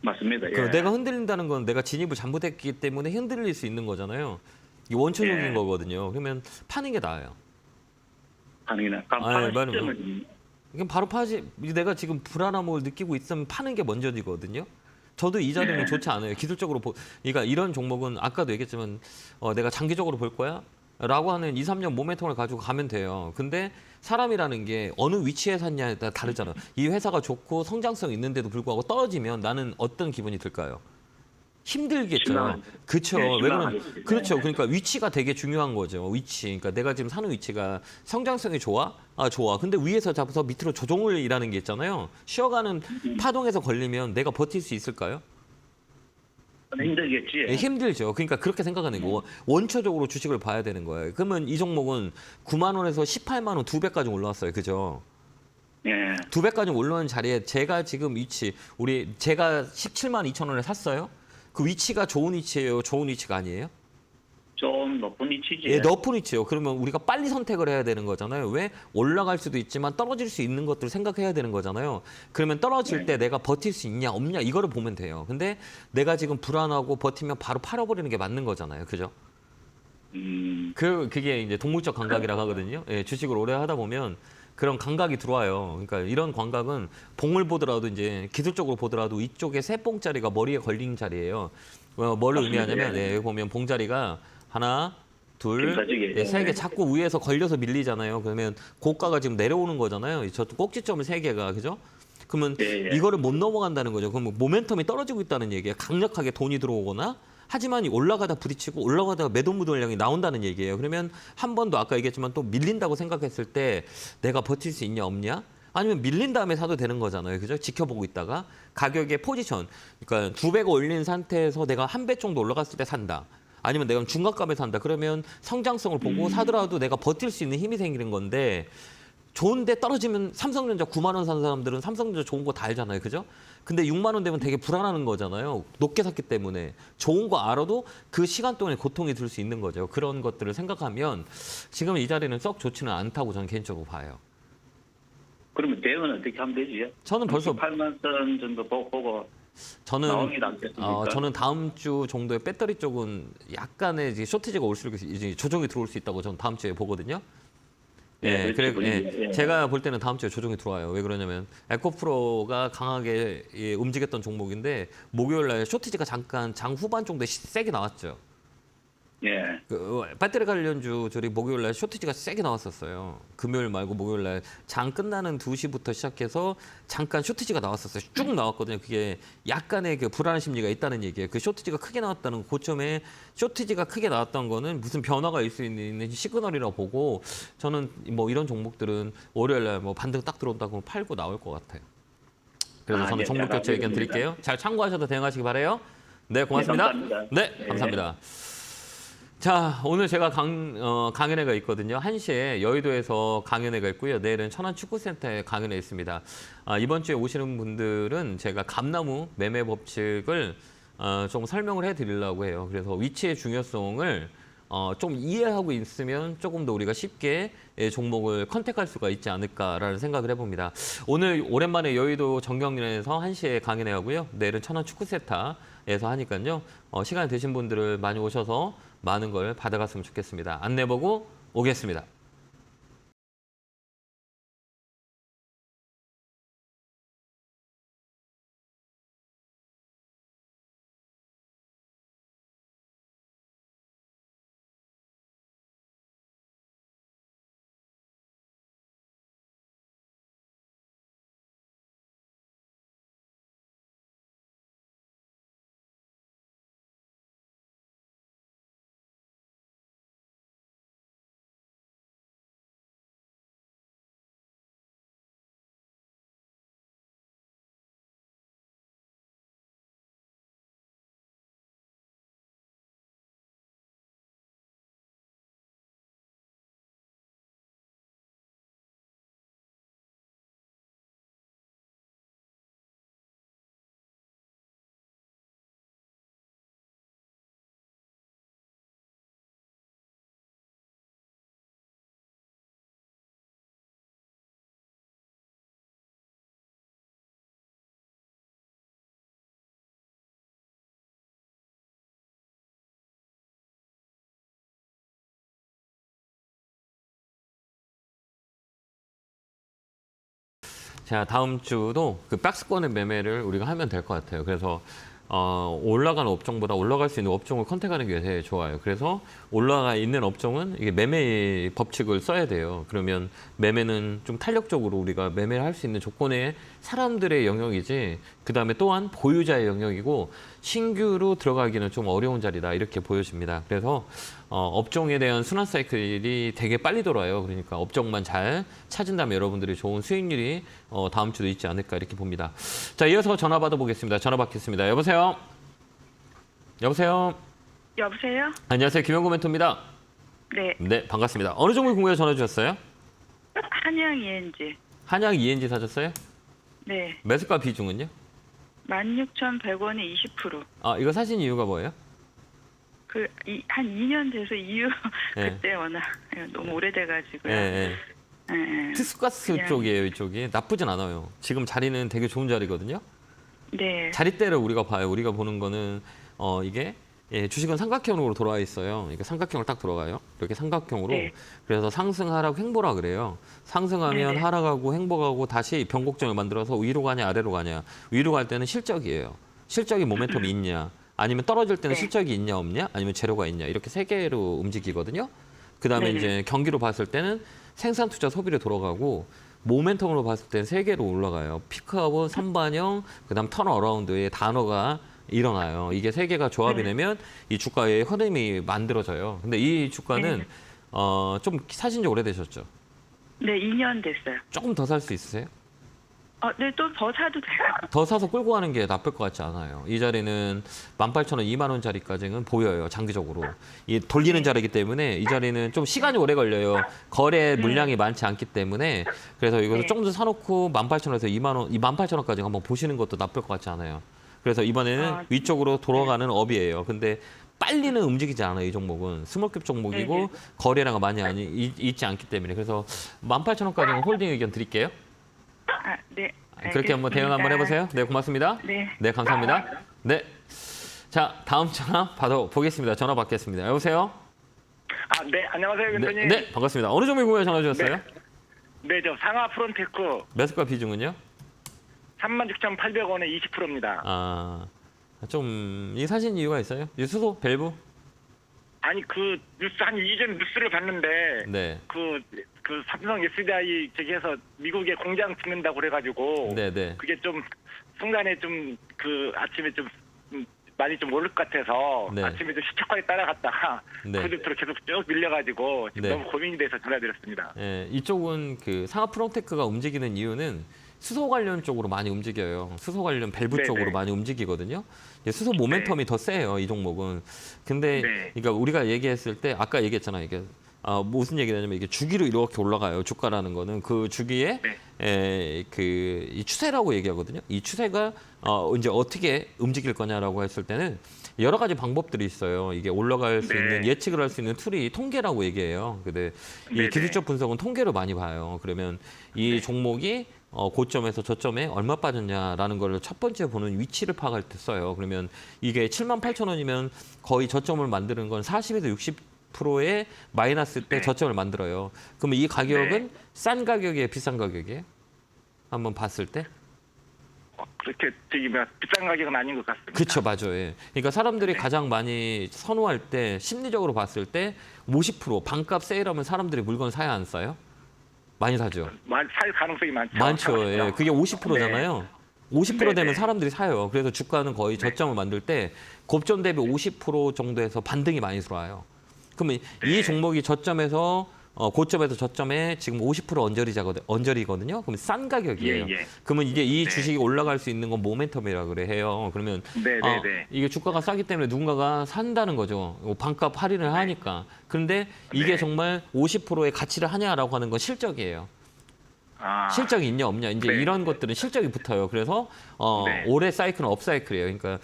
맞습니다. 예. 그 내가 흔들린다는 건 내가 진입을 잘못했기 때문에 흔들릴 수 있는 거잖아요. 이게 원천적인 예. 거거든요. 그러면 파는 게 나아요. 가능이나 아니, 파는 말은 시점은 그럼 바로 파지. 내가 지금 불안함을 느끼고 있으면 파는 게 먼저지거든요. 저도 이 자리는 좋지 않아요. 기술적으로 그러니까 이런 종목은 아까도 얘기했지만 내가 장기적으로 볼 거야? 라고 하는 2, 3년 모멘텀을 가지고 가면 돼요. 근데 사람이라는 게 어느 위치에 샀냐에 따라 다르잖아. 이 회사가 좋고 성장성 있는데도 불구하고 떨어지면 나는 어떤 기분이 들까요? 힘들겠죠. 실망. 그렇죠. 네, 왜 그런? 실망하겠지. 그렇죠. 그러니까 위치가 되게 중요한 거죠. 위치. 그러니까 내가 지금 사는 위치가 성장성이 좋아? 아, 좋아. 근데 위에서 잡아서 밑으로 조종을 일하는 게 있잖아요. 쉬어가는 파동에서 걸리면 내가 버틸 수 있을까요? 힘들겠지. 예, 힘들죠. 그러니까 그렇게 생각하는 거고 원초적으로 주식을 봐야 되는 거예요. 그러면 이 종목은 9만 원에서 18만 원 2배까지 올라왔어요. 그죠? 예. 2배까지 올라온 자리에 제가 지금 제가 17만 2천 원에 샀어요. 그 위치가 좋은 위치예요? 좋은 위치가 아니에요? 좀 높은 위치지. 예, 높은 위치예요. 그러면 우리가 빨리 선택을 해야 되는 거잖아요. 왜? 올라갈 수도 있지만 떨어질 수 있는 것들을 생각해야 되는 거잖아요. 그러면 떨어질 때 내가 버틸 수 있냐 없냐 이거를 보면 돼요. 근데 내가 지금 불안하고 버티면 바로 팔아버리는 게 맞는 거잖아요. 그죠? 그게 이제 동물적 감각이라고 하거든요. 예, 주식을 오래 하다 보면 그런 감각이 들어와요. 그러니까 이런 감각은 봉을 보더라도 이제 기술적으로 보더라도 이쪽에 세 봉자리가 머리에 걸린 자리예요. 뭘 의미하냐면 여기 보면 봉자리가 하나, 둘, 네, 세 개 자꾸 위에서 걸려서 밀리잖아요. 그러면 고가가 지금 내려오는 거잖아요. 저 꼭지점을 세 개가 그죠? 그러면 예. 이거를 못 넘어간다는 거죠. 그럼 모멘텀이 떨어지고 있다는 얘기예요. 강력하게 돈이 들어오거나 하지만 올라가다 부딪히고 올라가다가 매도 물량이 나온다는 얘기예요. 그러면 한 번 더 아까 얘기했지만 또 밀린다고 생각했을 때 내가 버틸 수 있냐 없냐? 아니면 밀린 다음에 사도 되는 거잖아요. 그죠? 지켜보고 있다가 가격의 포지션. 그러니까 2배가 올린 상태에서 내가 한 배 정도 올라갔을 때 산다. 아니면 내가 중간값에 산다. 그러면 성장성을 보고 사더라도 내가 버틸 수 있는 힘이 생기는 건데 좋은데 떨어지면 삼성전자 9만 원 산 사람들은 삼성전자 좋은 거 다 알잖아요. 그죠? 근데 6만 원 되면 되게 불안한 거잖아요. 높게 샀기 때문에. 좋은 거 알아도 그 시간 동안에 고통이 들 수 있는 거죠. 그런 것들을 생각하면 지금 이 자리는 썩 좋지는 않다고 저는 개인적으로 봐요. 그러면 대응은 어떻게 하면 되지요? 저는 벌써 8만 원 정도 보고 나오는 게 낫겠습니까? 저는 다음 주 정도에 배터리 쪽은 약간의 이제 쇼티지가 올 수 이제 조정이 들어올 수 있다고 저는 다음 주에 보거든요. 예, 그렇죠. 그래, 제가 볼 때는 다음 주에 조정이 들어와요. 왜 그러냐면 에코프로가 강하게 움직였던 종목인데 목요일 날 쇼티지가 잠깐 장 후반 정도에 세게 나왔죠. 예. 그 배터리 관련주 저리 목요일 날 쇼티지가 세게 나왔었어요. 금요일 말고 목요일 날 장 끝나는 2시부터 시작해서 잠깐 쇼티지가 나왔었어요. 쭉 나왔거든요. 그게 약간의 그 불안한 심리가 있다는 얘기예요. 그 쇼티지가 크게 나왔다는 고점에 쇼티지가 크게 나왔던 거는 무슨 변화가 있을 수 있는 시그널이라고 보고 저는 뭐 이런 종목들은 월요일 날 뭐 반등 딱 들어온다고 팔고 나올 것 같아요. 그래서 저는 네, 종목 교체 의견 알겠습니다. 드릴게요. 잘 참고하셔서 대응하시기 바라요. 네, 고맙습니다. 네, 감사합니다. 네, 감사합니다. 자, 오늘 제가 강연회가 있거든요. 1시에 여의도에서 강연회가 있고요. 내일은 천안 축구센터에 강연회 있습니다. 이번 주에 오시는 분들은 제가 감나무 매매 법칙을 좀 설명을 해드리려고 해요. 그래서 위치의 중요성을 좀 이해하고 있으면 조금 더 우리가 쉽게 종목을 컨택할 수가 있지 않을까라는 생각을 해봅니다. 오늘 오랜만에 여의도 정경련에서 1시에 강연회 하고요. 내일은 천안 축구센터에서 하니까요. 시간 되신 분들을 많이 오셔서 많은 걸 받아갔으면 좋겠습니다. 안내 보고 오겠습니다. 자, 다음 주도 그 박스권의 매매를 우리가 하면 될 것 같아요. 그래서 올라가는 업종보다 올라갈 수 있는 업종을 컨택하는 게 제일 좋아요. 그래서 올라가 있는 업종은 이게 매매 법칙을 써야 돼요. 그러면 매매는 좀 탄력적으로 우리가 매매를 할 수 있는 조건의 사람들의 영역이지, 그다음에 또한 보유자의 영역이고 신규로 들어가기는 좀 어려운 자리다 이렇게 보여집니다. 그래서 업종에 대한 순환 사이클이 되게 빨리 돌아요. 그러니까 업종만 잘 찾은다면 여러분들이 좋은 수익률이 다음 주도 있지 않을까 이렇게 봅니다. 자, 이어서 전화 받아보겠습니다. 전화 받겠습니다. 여보세요? 여보세요? 여보세요? 안녕하세요. 김영구 멘토입니다. 네. 네, 반갑습니다. 어느 종목 궁금해서 전화 주셨어요? 한양 ENG. 한양 ENG 사셨어요? 네. 매수가 비중은요? 16,100원에 20%. 이거 사신 이유가 뭐예요? 한 2년 돼서 이유 네. 그때 워낙 너무 오래돼가지고요. 네, 네. 네. 특수가스 그냥- 쪽이에요, 이쪽이. 나쁘진 않아요. 지금 자리는 되게 좋은 자리거든요. 네. 자리대를 우리가 봐요. 우리가 보는 거는 이게 주식은 삼각형으로 돌아와 있어요. 이게 삼각형을 딱 돌아가요. 이렇게 삼각형으로. 네. 그래서 상승, 하락, 횡보라 그래요. 상승하면 네네. 하락하고 횡보하고 다시 변곡점을 만들어서 위로 가냐 아래로 가냐. 위로 갈 때는 실적이에요. 실적이 모멘텀이 있냐. 아니면 떨어질 때는 네. 실적이 있냐 없냐. 아니면 재료가 있냐. 이렇게 세 개로 움직이거든요. 그다음에 네네. 이제 경기로 봤을 때는 생산, 투자, 소비로 돌아가고 모멘텀으로 봤을 때는 세 개로 올라가요. 피크아웃, 선반영, 그다음 턴어라운드의 단어가 일어나요. 이게 세 개가 조합이 되면 이 주가의 흐름이 만들어져요. 근데 이 주가는 좀 사신 지 오래되셨죠? 네, 2년 됐어요. 조금 더 살 수 있으세요? 네, 또 더 사도 돼요. 더 사서 끌고 가는 게 나쁠 것 같지 않아요. 이 자리는 18,000원, 2만 원짜리까지는 보여요. 장기적으로. 이 돌리는 자리이기 때문에 이 자리는 좀 시간이 오래 걸려요. 거래 물량이 많지 않기 때문에 그래서 이것을 네. 조금 더 사놓고 18,000원에서 2만 원, 18,000원까지 한번 보시는 것도 나쁠 것 같지 않아요. 그래서 이번에는 위쪽으로 돌아가는 업이에요. 근데 빨리는 움직이지 않아요. 이 종목은 스몰캡 종목이고 네네. 거래량이 많이 있지 않기 때문에 그래서 18,000원까지는 홀딩 의견 드릴게요. 네. 그렇게 한번 대응 한번 해보세요. 네, 고맙습니다. 네. 네, 감사합니다. 네. 자, 다음 전화 받아보겠습니다. 전화 받겠습니다. 여보세요? 아, 네, 안녕하세요, 네, 위원장님. 네, 반갑습니다. 어느 종목 궁금해 전화 주셨어요? 네, 저 상하 프론테크 매수가 비중은요? 36,800원에 20%입니다. 아, 이 사신 이유가 있어요? 이 수소, 밸브? 아니, 그 뉴스 한 2전 뉴스를 봤는데 네, 그 삼성 SDI 저기에서 미국에 공장 짓는다고 그래가지고 네, 네. 그게 좀 순간에 좀 그 아침에 좀 많이 좀 오를 것 같아서 네. 아침에 좀 시초까지 따라갔다가 네. 그밑으로 계속 쭉 밀려가지고 지금 네. 너무 고민이 돼서 전화드렸습니다. 예, 이쪽은 그 상하 프론테크가 움직이는 이유는 수소 관련 쪽으로 많이 움직여요. 수소 관련 밸브 네네. 쪽으로 많이 움직이거든요. 이제 수소 모멘텀이 더 세요, 이 종목은. 근데 네. 그러니까 우리가 얘기했을 때 아까 얘기했잖아요. 이게 무슨 얘기냐면 이게 주기로 이렇게 올라가요. 주가라는 거는 그 주기에 네. 이 추세라고 얘기하거든요. 이 추세가 이제 어떻게 움직일 거냐라고 했을 때는 여러 가지 방법들이 있어요. 이게 올라갈 수 네. 있는 예측을 할 수 있는 툴이 통계라고 얘기해요. 근데 이 네네. 기술적 분석은 통계로 많이 봐요. 그러면 이 종목이 고점에서 저점에 얼마 빠졌냐라는 걸 첫 번째 보는 위치를 파악할 때 써요. 그러면 이게 78,000원이면 거의 저점을 만드는 건 40에서 60%의 마이너스 때 저점을 만들어요. 그러면 이 가격은 싼 가격이에요, 비싼 가격이에요? 한번 봤을 때? 그렇게 저기 비싼 가격은 아닌 것 같습니다. 그렇죠, 맞아요. 예. 그러니까 사람들이 가장 많이 선호할 때 심리적으로 봤을 때 50% 반값 세일하면 사람들이 물건 사야 안 사요? 많이 사죠. 살 가능성이 많죠. 많죠. 예. 그게 50%잖아요. 50% 되면 네네. 사람들이 사요. 그래서 주가는 거의 저점을 만들 때 고점 대비 50% 정도에서 반등이 많이 들어와요. 그러면 이 종목이 저점에서 고점에서 저점에 지금 50% 언저리거든요. 그러면 싼 가격이에요. 예, 예. 그러면 이게 이 네. 주식이 올라갈 수 있는 건 모멘텀이라 그래 해요. 그러면 네네네. 이게 주가가 싸기 때문에 누군가가 산다는 거죠. 반값 할인을 하니까. 그런데 이게 네. 정말 50%의 가치를 하냐라고 하는 건 실적이에요. 아, 실적이 있냐 없냐 이제 네. 이런 것들은 실적이 붙어요. 그래서 네. 올해 사이클은 업사이클이에요. 그러니까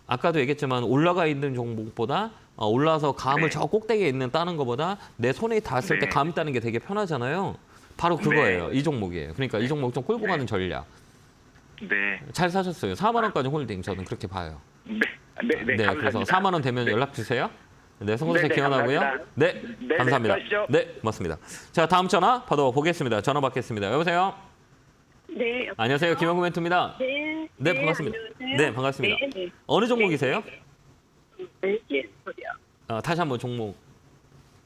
아까도 얘기했지만 올라가 있는 종목보다 올라와서 감을 네. 저 꼭대기에 있는 따는 것보다 내 손에 닿았을 때 네. 감 따는 게 되게 편하잖아요. 바로 그거예요. 이 종목이에요. 그러니까 이 종목 좀 끌고 가는 전략. 네. 잘 사셨어요. 4만 원까지 홀딩 저는 그렇게 봐요. 네. 네. 네. 네, 감사합니다. 그래서 4만 원 되면 연락 주세요. 네, 성공세 네, 네, 기원하고요. 감사합니다. 네, 네, 감사합니다. 네, 수고하십시오. 네, 고맙습니다. 자, 다음 전화 받아보겠습니다. 전화 받겠습니다. 여보세요? 네. 안녕하세요. 김영구 멘토입니다. 네. 네, 반갑습니다. 안녕하세요. 네, 반갑습니다. 네, 네. 어느 종목이세요? LG 소리요. 다시 한번 종목.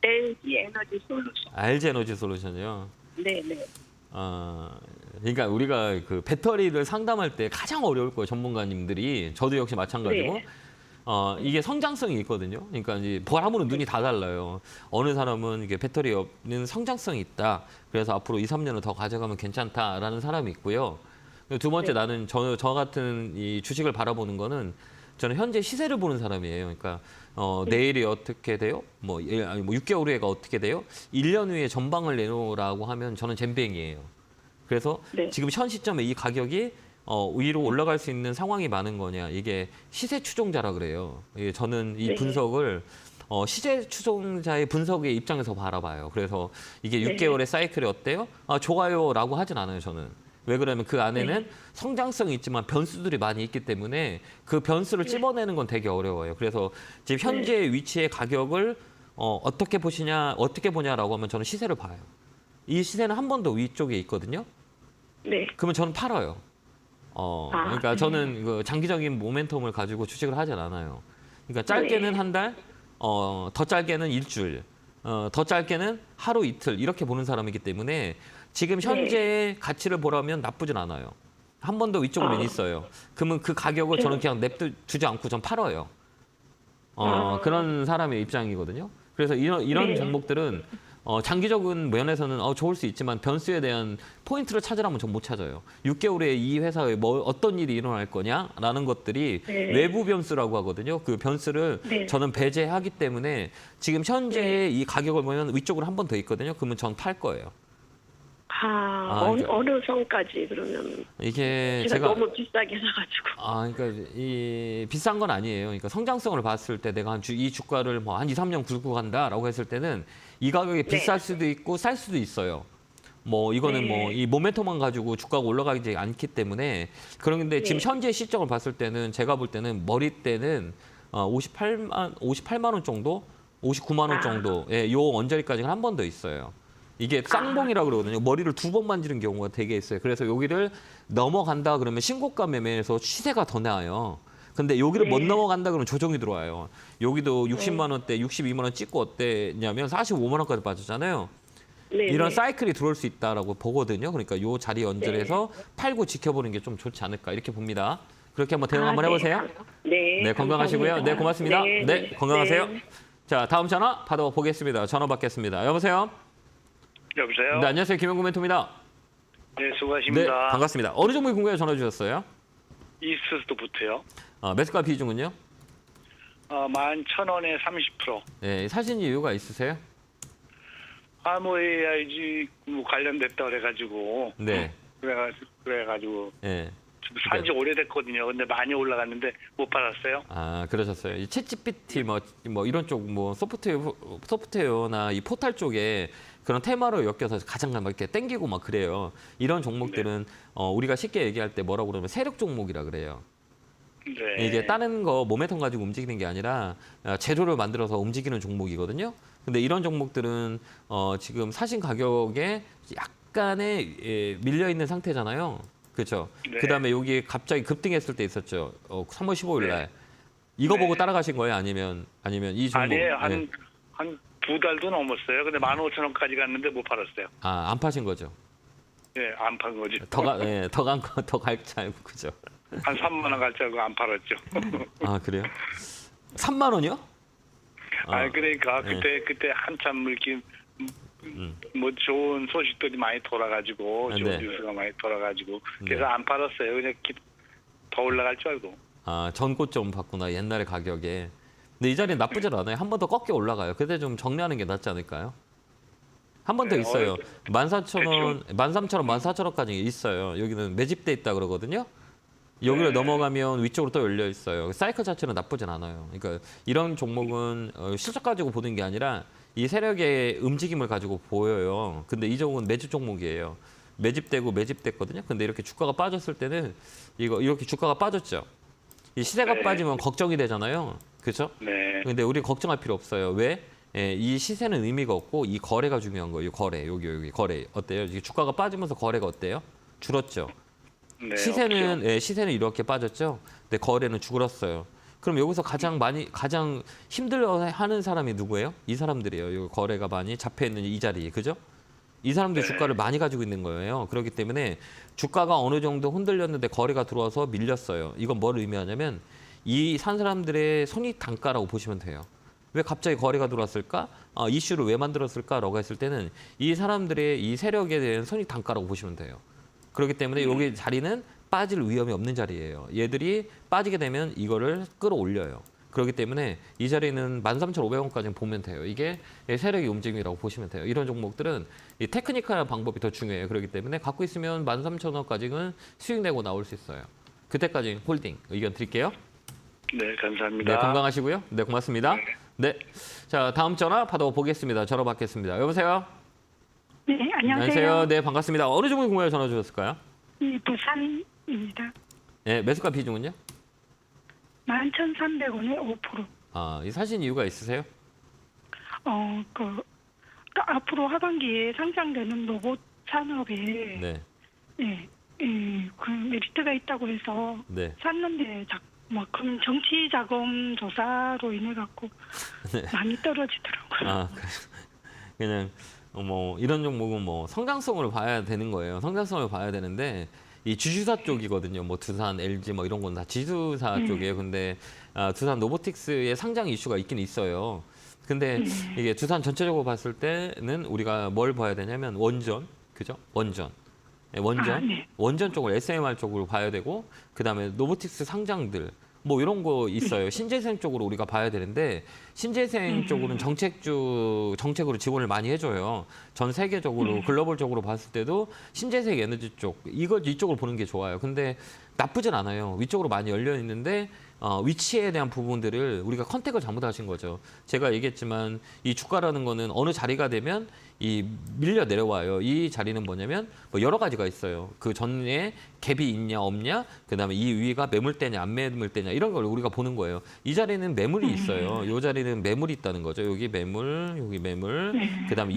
LG 에너지 솔루션. LG 에너지 솔루션이요. 네, 네. 그러니까 우리가 그 배터리를 상담할 때 가장 어려울 거예요. 전문가님들이. 저도 역시 마찬가지고. 네. 이게 성장성이 있거든요. 그러니까 이제 보라보는 눈이 다 달라요. 어느 사람은 이게 배터리 없는 성장성이 있다. 그래서 앞으로 2, 3년을 더 가져가면 괜찮다라는 사람이 있고요. 두 번째 나는 저 같은 이 주식을 바라보는 거는 저는 현재 시세를 보는 사람이에요. 그러니까 내일이 어떻게 돼요? 뭐 6개월 후에가 어떻게 돼요? 1년 후에 전방을 내놓으라고 하면 저는 잼뱅이에요. 그래서 네. 지금 현 시점에 이 가격이 위로 올라갈 수 있는 상황이 많은 거냐. 이게 시세 추종자라 그래요. 저는 이 네. 분석을 시세 추종자의 분석의 입장에서 바라봐요. 그래서 이게 네. 6개월의 사이클이 어때요? 좋아요라고 하진 않아요, 저는. 왜 그러면 그 안에는 성장성이 있지만 변수들이 많이 있기 때문에 그 변수를 찝어내는 건 되게 어려워요. 그래서 지금 현재 위치의 가격을 어떻게 보냐라고 하면 저는 시세를 봐요. 이 시세는 한 번 더 위쪽에 있거든요. 네. 그러면 저는 팔아요. 그러니까 저는 그 장기적인 모멘텀을 가지고 주식을 하진 않아요. 그러니까 짧게는 한 달, 더 짧게는 일주일, 더 짧게는 하루 이틀 이렇게 보는 사람이기 때문에 지금 현재의 가치를 보라면 나쁘진 않아요. 한 번 더 위쪽으로 있어요. 그러면 그 가격을 저는 그냥 냅두지 않고 전 팔아요. 그런 사람의 입장이거든요. 그래서 이런 네. 종목들은 장기적인 면에서는 좋을 수 있지만 변수에 대한 포인트를 찾으라면 전 못 찾아요. 6개월에 이 회사에 어떤 일이 일어날 거냐라는 것들이 네. 외부 변수라고 하거든요. 그 변수를 네. 저는 배제하기 때문에 지금 현재 이 가격을 보면 위쪽으로 한 번 더 있거든요. 그러면 전 팔 거예요. 그러니까- 어느 선까지 그러면 이게 제가 제가 너무 비싸게 사가지고. 그러니까 이 비싼 건 아니에요. 그러니까 성장성을 봤을 때 내가 이 주가를 뭐 한 2, 3년 굴고 간다라고 했을 때는 이 가격이 비쌀 수도 있고 쌀 수도 있어요. 뭐 이거는 네. 뭐 이 모멘텀만 가지고 주가가 올라가지 않기 때문에 그런데 지금 네. 현재 시점을 봤을 때는 제가 볼 때는 머리대는 58만 원 정도, 59만 원 정도, 요 언저리까지는 한 번 더 있어요. 이게 쌍봉이라고 그러거든요. 머리를 2번 만지는 경우가 되게 있어요. 그래서 여기를 넘어간다 그러면 신고가 매매에서 시세가 더 나아요. 근데 여기를 못 넘어간다 그러면 조정이 들어와요. 여기도 60만 원대, 62만 원 찍고 어땠냐면 45만 원까지 빠졌잖아요. 네, 이런 네. 사이클이 들어올 수 있다라고 보거든요. 그러니까 요 자리 연결해서 팔고 지켜보는 게 좀 좋지 않을까 이렇게 봅니다. 그렇게 한번 대응 한번 해보세요. 네. 네, 건강하시고요. 감사합니다. 네, 고맙습니다. 네, 네, 네. 건강하세요. 네. 자, 다음 전화 받아보겠습니다. 전화 받겠습니다. 여보세요? 여보세요? 네, 안녕하세요. 김영구 멘토입니다. 네, 네, 수고하십니다. 반갑습니다. 어느 종목이 궁금해 전화 주셨어요? 이스트부터요. 매수가 비중은요? 11,000원에 30%. 네, 사신 이유가 있으세요? 뭐 AIG 뭐 관련됐다 그래가지고. 네. 그래가지고 네. 산지 오래됐거든요. 근데 많이 올라갔는데 못 팔았어요. 그러셨어요. 이 챗GPT 뭐 이런 쪽 뭐 소프트웨어나 이 포탈 쪽에 그런 테마로 엮여서 가장 막 이렇게 땡기고 막 그래요. 이런 종목들은 우리가 쉽게 얘기할 때 뭐라고 그러면 세력 종목이라 그래요. 네. 이게 다른 거 모멘텀 가지고 움직이는 게 아니라 재료를 만들어서 움직이는 종목이거든요. 근데 이런 종목들은 지금 사신 가격에 약간의 밀려 있는 상태잖아요. 그렇죠. 네. 그다음에 여기 갑자기 급등했을 때 있었죠. 3월 15일 날. 이거 보고 따라가신 거예요? 아니면 이 종목? 아니에요. 네. 한 두 달도 넘었어요. 근데 15,000원까지 갔는데 못 팔았어요. 안 파신 거죠? 예, 안 판 거죠. 더 갈지 알고 그죠? 한 3만 원 갈 줄 알고 안 팔았죠. 그래요? 3만 원이요? 그러니까 네. 그때 한참 이렇게 뭐 좋은 소식들이 많이 돌아가지고 좋은 네. 뉴스가 많이 돌아가지고 그래서 네. 안 팔았어요. 그냥 더 올라갈 줄 알고. 전고점 봤구나. 옛날의 가격에. 근데 이 자리는 나쁘질 않아요. 한 번 더 꺾여 올라가요. 그때 좀 정리하는 게 낫지 않을까요? 한 번 더 네, 있어요. 14,000원, 13,000원, 14,000원까지 있어요. 여기는 매집돼 있다 그러거든요. 여기를 넘어가면 위쪽으로 또 열려 있어요. 사이클 자체는 나쁘진 않아요. 그러니까 이런 종목은 실적 가지고 보는 게 아니라 이 세력의 움직임을 가지고 보여요. 근데 이 종목은 매집 종목이에요. 매집됐거든요. 근데 이렇게 주가가 빠졌을 때는 이렇게 주가가 빠졌죠. 이 시세가 네. 빠지면 걱정이 되잖아요. 그렇죠? 네. 근데 우리 걱정할 필요 없어요. 왜? 이 시세는 의미가 없고 이 거래가 중요한 거예요. 거래. 여기 거래. 어때요? 이게 주가가 빠지면서 거래가 어때요? 줄었죠. 네. 시세는 이렇게 빠졌죠. 근데 거래는 줄었어요. 그럼 여기서 가장 힘들어하는 사람이 누구예요? 이 사람들이에요. 여기 거래가 많이 잡혀 있는 이 자리, 그죠? 이 사람들이 주가를 많이 가지고 있는 거예요. 그렇기 때문에 주가가 어느 정도 흔들렸는데 거래가 들어와서 밀렸어요. 이건 뭘 의미하냐면 이 산 사람들의 손익 단가라고 보시면 돼요. 왜 갑자기 거래가 들어왔을까? 이슈를 왜 만들었을까라고 했을 때는 이 사람들의 이 세력에 대한 손익 단가라고 보시면 돼요. 그렇기 때문에 여기 자리는 빠질 위험이 없는 자리예요. 얘들이 빠지게 되면 이거를 끌어올려요. 그렇기 때문에 이 자리는 13,500원까지 보면 돼요. 이게 세력의 움직임이라고 보시면 돼요. 이런 종목들은 이 테크니컬한 방법이 더 중요해요. 그렇기 때문에 갖고 있으면 13,000원까지는 수익 내고 나올 수 있어요. 그때까지 홀딩 의견 드릴게요. 네, 감사합니다. 네, 건강하시고요. 네, 고맙습니다. 네, 자 다음 전화 받아보겠습니다. 전화 받겠습니다. 여보세요. 네, 안녕하세요. 네, 반갑습니다. 어느 종목이 궁금해 전화 주셨을까요? 부산입니다. 네, 매수가 비중은요? 11,300원에 5%. 이 사신 이유가 있으세요? 앞으로 하반기에 상장되는 로봇 산업에 네, 그 메리트가 있다고 해서 네. 샀는데 정치 자금 조사로 인해 갖고 많이 떨어지더라고요. 그냥 뭐 이런 종목은 뭐 성장성을 봐야 되는 거예요. 성장성을 봐야 되는데 이 주주사 쪽이거든요. 뭐 두산, LG 뭐 이런 건 다 지주사 쪽이에요. 근데 두산 로보틱스의 상장 이슈가 있긴 있어요. 근데 이게 두산 전체적으로 봤을 때는 우리가 뭘 봐야 되냐면 원전, 그죠? 원전. 네, 원전, 네. 원전 쪽을 SMR 쪽으로 봐야 되고, 그다음에 노보틱스 상장들 뭐 이런 거 있어요. 신재생 쪽으로 우리가 봐야 되는데 신재생 쪽으로는 정책으로 지원을 많이 해줘요. 전 세계적으로 글로벌적으로 봤을 때도 신재생 에너지 쪽 이쪽으로 보는 게 좋아요. 근데 나쁘진 않아요. 위쪽으로 많이 열려 있는데 위치에 대한 부분들을 우리가 컨택을 잘못하신 거죠. 제가 얘기했지만 이 주가라는 거는 어느 자리가 되면 이 밀려 내려와요. 이 자리는 뭐냐면 뭐 여러 가지가 있어요. 그 전에 갭이 있냐 없냐, 그다음에 이 위가 매물대냐 안 매물대냐 이런 걸 우리가 보는 거예요. 이 자리는 매물이 있어요. 이 자리는 매물이 있다는 거죠. 여기 매물, 여기 매물, 그다음에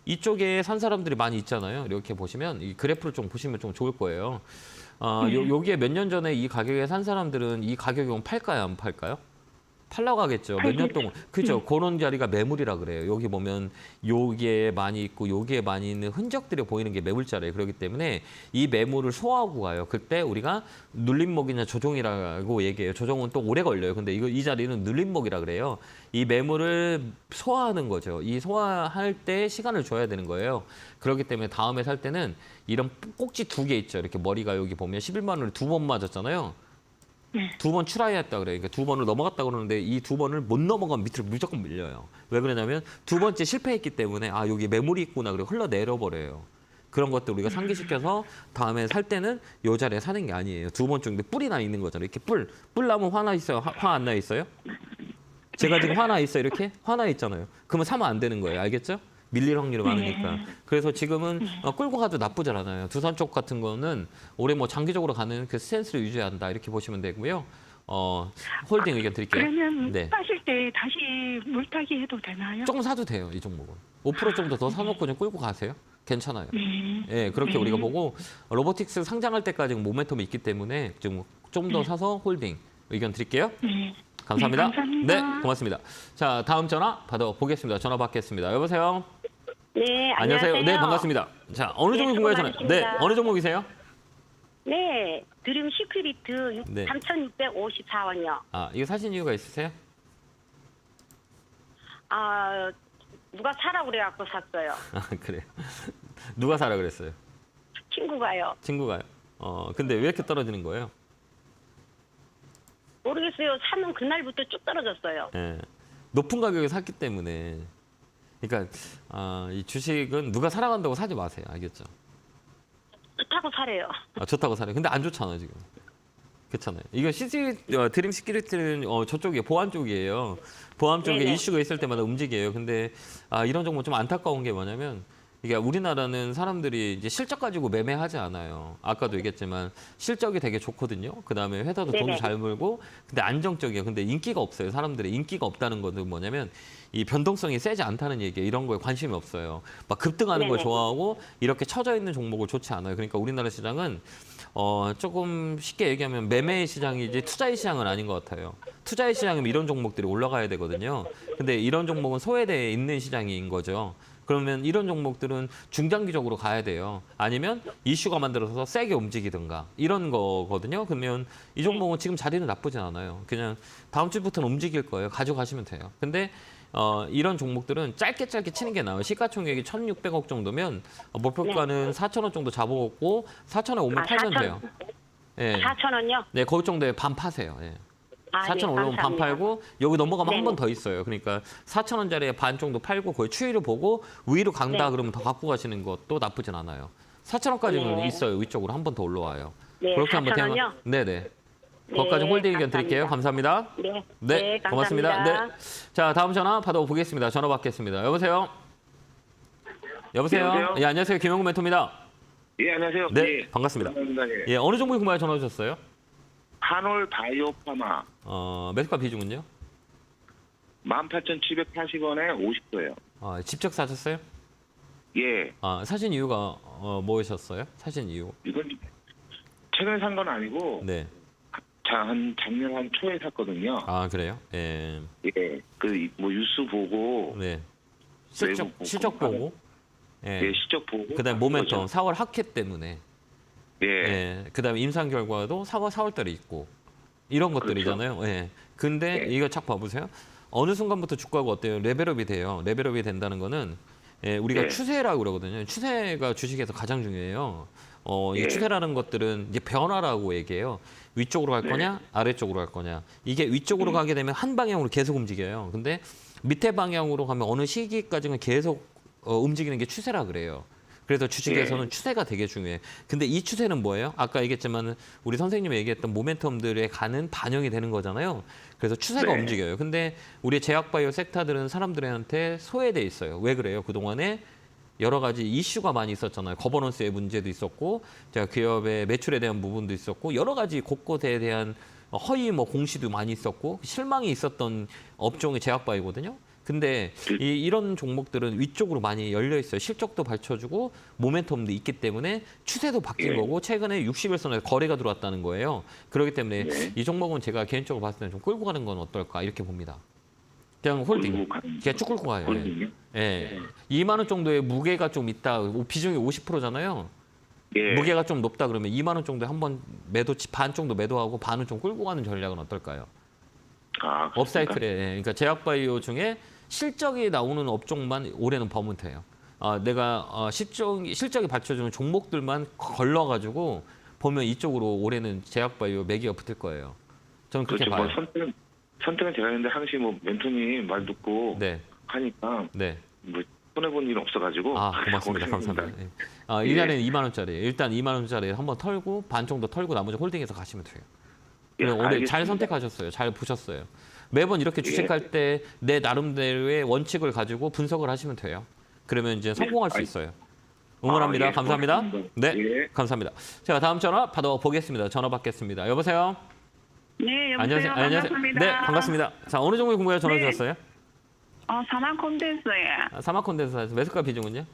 이쪽에 산 사람들이 많이 있잖아요. 이렇게 보시면 이 그래프를 좀 보시면 좀 좋을 거예요. 여기에 몇 년 전에 이 가격에 산 사람들은 이 가격이면 팔까요, 안 팔까요? 팔라고 하겠죠. 몇 년 동안. 그죠. 그런 자리가 매물이라 그래요. 여기 보면 요게 많이 있고 요기에 많이 있는 흔적들이 보이는 게 매물자리예요. 그렇기 때문에 이 매물을 소화하고 가요. 그때 우리가 눌림목이나 조정이라고 얘기해요. 조정은 또 오래 걸려요. 근데 이 자리는 눌림목이라 그래요. 이 매물을 소화하는 거죠. 이 소화할 때 시간을 줘야 되는 거예요. 그렇기 때문에 다음에 살 때는 이런 꼭지 2개 있죠. 이렇게 머리가 여기 보면 11만 원을 2번 맞았잖아요. 2번 출하했다 그래요. 그러니까 2번을 넘어갔다 그러는데 이 2번을 못 넘어가면 밑으로 무조건 밀려요. 왜 그러냐면 2번째 실패했기 때문에 아 여기 매물이 있구나 그래 흘러내려 버려요. 그런 것들 우리가 상기시켜서 다음에 살 때는 요 자리에 사는 게 아니에요. 2번 쪽인데 뿔이 나 있는 거잖아요. 이렇게 뿔 나면 화 나 있어요? 화 안 나 있어요? 제가 지금 화 나 있어요. 이렇게 화 나 있잖아요. 그러면 사면 안 되는 거예요. 알겠죠? 밀릴 확률이 많으니까. 그래서 지금은 끌고 가도 나쁘지 않아요. 두산 쪽 같은 거는 올해 뭐 장기적으로 가는 그 스탠스를 유지해야 한다. 이렇게 보시면 되고요. 홀딩 의견 드릴게요. 그러면 네. 빠질 때 다시 물타기 해도 되나요? 조금 사도 돼요. 이 종목은. 5% 정도 더 사놓고 좀 끌고 가세요. 괜찮아요. 예, 그렇게 우리가 보고 로보틱스 상장할 때까지 모멘텀이 있기 때문에 좀 더 사서 홀딩 의견 드릴게요. 감사합니다. 네, 감사합니다. 네, 고맙습니다. 자, 다음 전화 받아보겠습니다. 전화 받겠습니다. 여보세요? 네, 안녕하세요. 네, 반갑습니다. 자, 어느 종목 수고 궁금해 전화? 네, 많으십니다. 어느 종목이세요? 네, 드림 시큐리트 네. 3,654원이요. 아, 이거 사신 이유가 있으세요? 아, 누가 사라 그래갖고 샀어요. 아, 그래요. 누가 사라 그랬어요? 친구가요. 친구가요? 근데 왜 이렇게 떨어지는 거예요? 모르겠어요. 사는 그날부터 쭉 떨어졌어요. 예. 높은 가격에 샀기 때문에. 그러니까 이 주식은 누가 사랑한다고 사지 마세요. 알겠죠? 좋다고 사래요. 좋다고 사요. 근데 안 좋잖아요, 지금. 그렇잖아요. 이거 드림 시큐리티는 저쪽이에요. 보안 쪽이에요. 보안 쪽에 네네. 이슈가 있을 때마다 움직여요. 근데 이런 종목 좀 안타까운 게 뭐냐면 이게 우리나라는 사람들이 이제 실적 가지고 매매하지 않아요. 아까도 얘기했지만 실적이 되게 좋거든요. 그다음에 회사도 돈도 네네. 잘 벌고 근데 안정적이에요. 근데 인기가 없어요. 사람들의 인기가 없다는 것은 뭐냐면 이 변동성이 세지 않다는 얘기예요. 이런 거에 관심이 없어요. 막 급등하는 걸 네네. 좋아하고 이렇게 처져 있는 종목을 좋지 않아요. 그러니까 우리나라 시장은 조금 쉽게 얘기하면 매매의 시장이지 투자의 시장은 아닌 것 같아요. 투자의 시장이면 이런 종목들이 올라가야 되거든요. 근데 이런 종목은 소외되어 있는 시장인 거죠. 그러면 이런 종목들은 중장기적으로 가야 돼요. 아니면 이슈가 만들어서 세게 움직이든가 이런 거거든요. 그러면 이 종목은 지금 자리는 나쁘진 않아요. 그냥 다음 주부터는 움직일 거예요. 가져가시면 돼요. 근데 이런 종목들은 짧게 치는 게 나아요. 시가총액이 1,600억 정도면 목표가는 4,000원 정도 잡아먹고 4,000원 오면 팔면 4,000. 돼요. 예. 4,000원요? 네, 거기 정도에 반 파세요. 예. 아, 4,000원 네, 올라오면 반 감사합니다. 팔고 여기 넘어가면 한 네네. 번 더 있어요. 그러니까 4,000원짜리에 반 정도 팔고 거의 추이를 보고 위로 간다 네. 그러면 더 갖고 가시는 것도 나쁘진 않아요. 4,000원까지는 네. 있어요. 위쪽으로 한 번 더 올라와요. 네, 그렇게 한번 4,000원요? 네네. 거기까지 홀딩 의견 드릴게요. 감사합니다. 네, 네, 고맙습니다. 네. 자, 다음 전화 받아보겠습니다. 전화 받겠습니다. 여보세요? 여보세요? 여보세요? 예, 안녕하세요. 김영구 멘토입니다. 예, 안녕하세요. 네, 예. 반갑습니다. 감사합니다. 예. 예, 어느 종목에 궁금해 전화 주셨어요? 한올 바이오파마 매수가 비중은요? 18,780원에 50%예요. 직접 사셨어요? 예. 사신 이유가 뭐셨어요? 사신 이유? 이건 최근에 산 건 아니고 네. 작년 한 초에 샀거든요. 그래요? 예. 예. 그 뭐 뉴스 보고 네. 외국 실적 보고. 예. 예, 시적 보고 그다음에 산 모멘텀 거죠. 4월 학회 때문에. 예. 예. 그다음에 임상 결과도 4월 달에 있고. 이런 것들이잖아요. 예. 근데 예. 이거 착 봐보세요. 어느 순간부터 주가가 어때요? 레벨업이 돼요. 레벨업이 된다는 거는 우리가 예. 추세라고 그러거든요. 추세가 주식에서 가장 중요해요. 이 예. 추세라는 것들은 이제 변화라고 얘기해요. 위쪽으로 갈 거냐, 아래쪽으로 갈 거냐. 이게 위쪽으로 가게 되면 한 방향으로 계속 움직여요. 근데 밑에 방향으로 가면 어느 시기까지는 계속 움직이는 게 추세라 그래요. 그래서 주식에서는 추세가 되게 중요해. 근데 이 추세는 뭐예요? 아까 얘기했지만 우리 선생님이 얘기했던 모멘텀들에 가는 반영이 되는 거잖아요. 그래서 추세가 네. 움직여요. 근데 우리 제약바이오 섹터들은 사람들한테 소외돼 있어요. 왜 그래요? 그동안에 여러 가지 이슈가 많이 있었잖아요. 거버넌스의 문제도 있었고, 제가 기업의 매출에 대한 부분도 있었고, 여러 가지 곳곳에 대한 허위 공시도 많이 있었고, 실망이 있었던 업종이 제약바이오거든요. 근데 이런 종목들은 위쪽으로 많이 열려 있어요. 실적도 받쳐주고 모멘텀도 있기 때문에 추세도 바뀐 예. 거고 최근에 60일선에 거래가 들어왔다는 거예요. 그렇기 때문에 네. 이 종목은 제가 개인적으로 봤을 때는 좀 끌고 가는 건 어떨까 이렇게 봅니다. 그냥 홀딩. 그냥 쭉 끌고 가요. 홀딩이요? 예. 2만 원 정도의 무게가 좀 있다. 비중이 50%잖아요. 예. 무게가 좀 높다 그러면 2만 원 정도에 한번 반 정도 매도하고 반은 좀 끌고 가는 전략은 어떨까요? 아, 그렇습니까? 업사이클에 그러니까 제약바이오 중에 실적이 나오는 업종만 올해는 버문트예요. 내가 실적이 받쳐주는 종목들만 걸러가지고 보면 이쪽으로 올해는 제약바이오 매기가 붙을 거예요. 저는 그렇게 그렇죠. 봐요. 선택은 제가 했는데 항시 멘토님 말 듣고 네, 하니까 네. 손해본 일은 없어가지고. 고맙습니다. 감사합니다. 이 자리는 2만 원짜리. 일단 2만 원짜리 한번 털고 반 정도 털고 나머지 홀딩해서 가시면 돼요. 예, 올해 알겠습니다. 잘 선택하셨어요. 잘 보셨어요. 매번 이렇게 주식할 때 내 나름대로의 원칙을 가지고 분석을 하시면 돼요. 그러면 이제 성공할 수 있어요. 응원합니다. 예, 감사합니다. 고맙습니다. 네, 예. 감사합니다. 제가 다음 전화 받아보겠습니다. 전화 받겠습니다. 여보세요? 네, 여보세요. 반갑습니다. 네, 반갑습니다. 자, 어느 종목에 궁금해서 전화 네. 주셨어요? 사막 콘텐츠에 사마콘덴스에서 매수가 비중은요?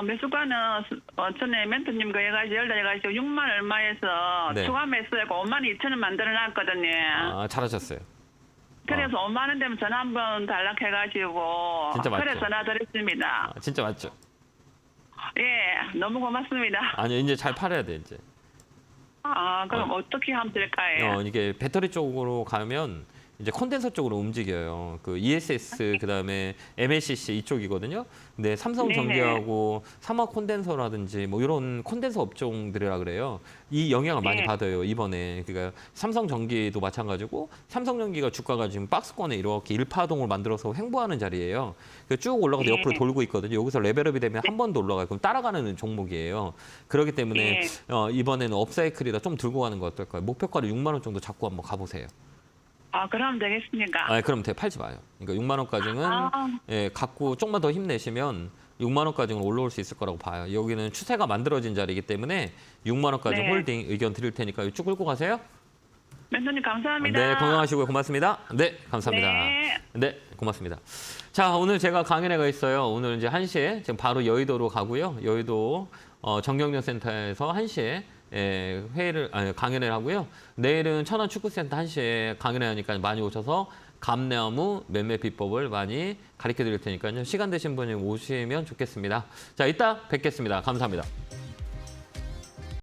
매수가는 전에 멘토님 거 해가지고 열다해가지고 6만 얼마에서 네. 추가 매수하고 5만 2천 원 만들어놨거든요. 잘하셨어요. 그래서 5만 원 되면 전화 한번 달락해가지고 진짜 맞죠? 그래 전화 드렸습니다. 진짜 맞죠? 예, 너무 고맙습니다. 아니요, 이제 잘 팔아야 돼, 이제. 그럼 어떻게 하면 될까요? 이게 배터리 쪽으로 가면 이제 콘덴서 쪽으로 움직여요. 그 ESS 그다음에 MLCC 이쪽이거든요. 근데 삼성전기하고 삼화 콘덴서라든지 이런 콘덴서 업종들이라 그래요. 이 영향을 많이 네. 받아요 이번에. 그러니까 삼성전기도 마찬가지고 삼성전기가 주가가 지금 박스권에 이렇게 일파동을 만들어서 횡보하는 자리예요. 쭉 올라가서 네. 옆으로 돌고 있거든요. 여기서 레벨업이 되면 한 번 더 올라가요. 그럼 따라가는 종목이에요. 그렇기 때문에 네. 이번에는 업사이클이다 좀 들고 가는 거 어떨까요? 목표가를 6만 원 정도 잡고 한번 가보세요. 그럼 되겠습니까? 그럼 팔지 마요. 그러니까 6만 원까지는 갖고 조금만 더 힘내시면 6만 원까지는 올라올 수 있을 거라고 봐요. 여기는 추세가 만들어진 자리이기 때문에 6만 원까지 네. 홀딩 의견 드릴 테니까 쭉 끌고 가세요. 멘토님 감사합니다. 네, 건강하시고요. 고맙습니다. 네, 감사합니다. 네. 네, 고맙습니다. 자, 오늘 제가 강연회가 있어요. 오늘 이제 1시에 지금 바로 여의도로 가고요. 여의도 정경련 센터에서 1시에 강연회를 하고요. 내일은 천안 축구센터 1시에 강연회 하니까 많이 오셔서 감나무 매매 비법을 많이 가르쳐 드릴 테니까요. 시간 되신 분이 오시면 좋겠습니다. 자, 이따 뵙겠습니다. 감사합니다.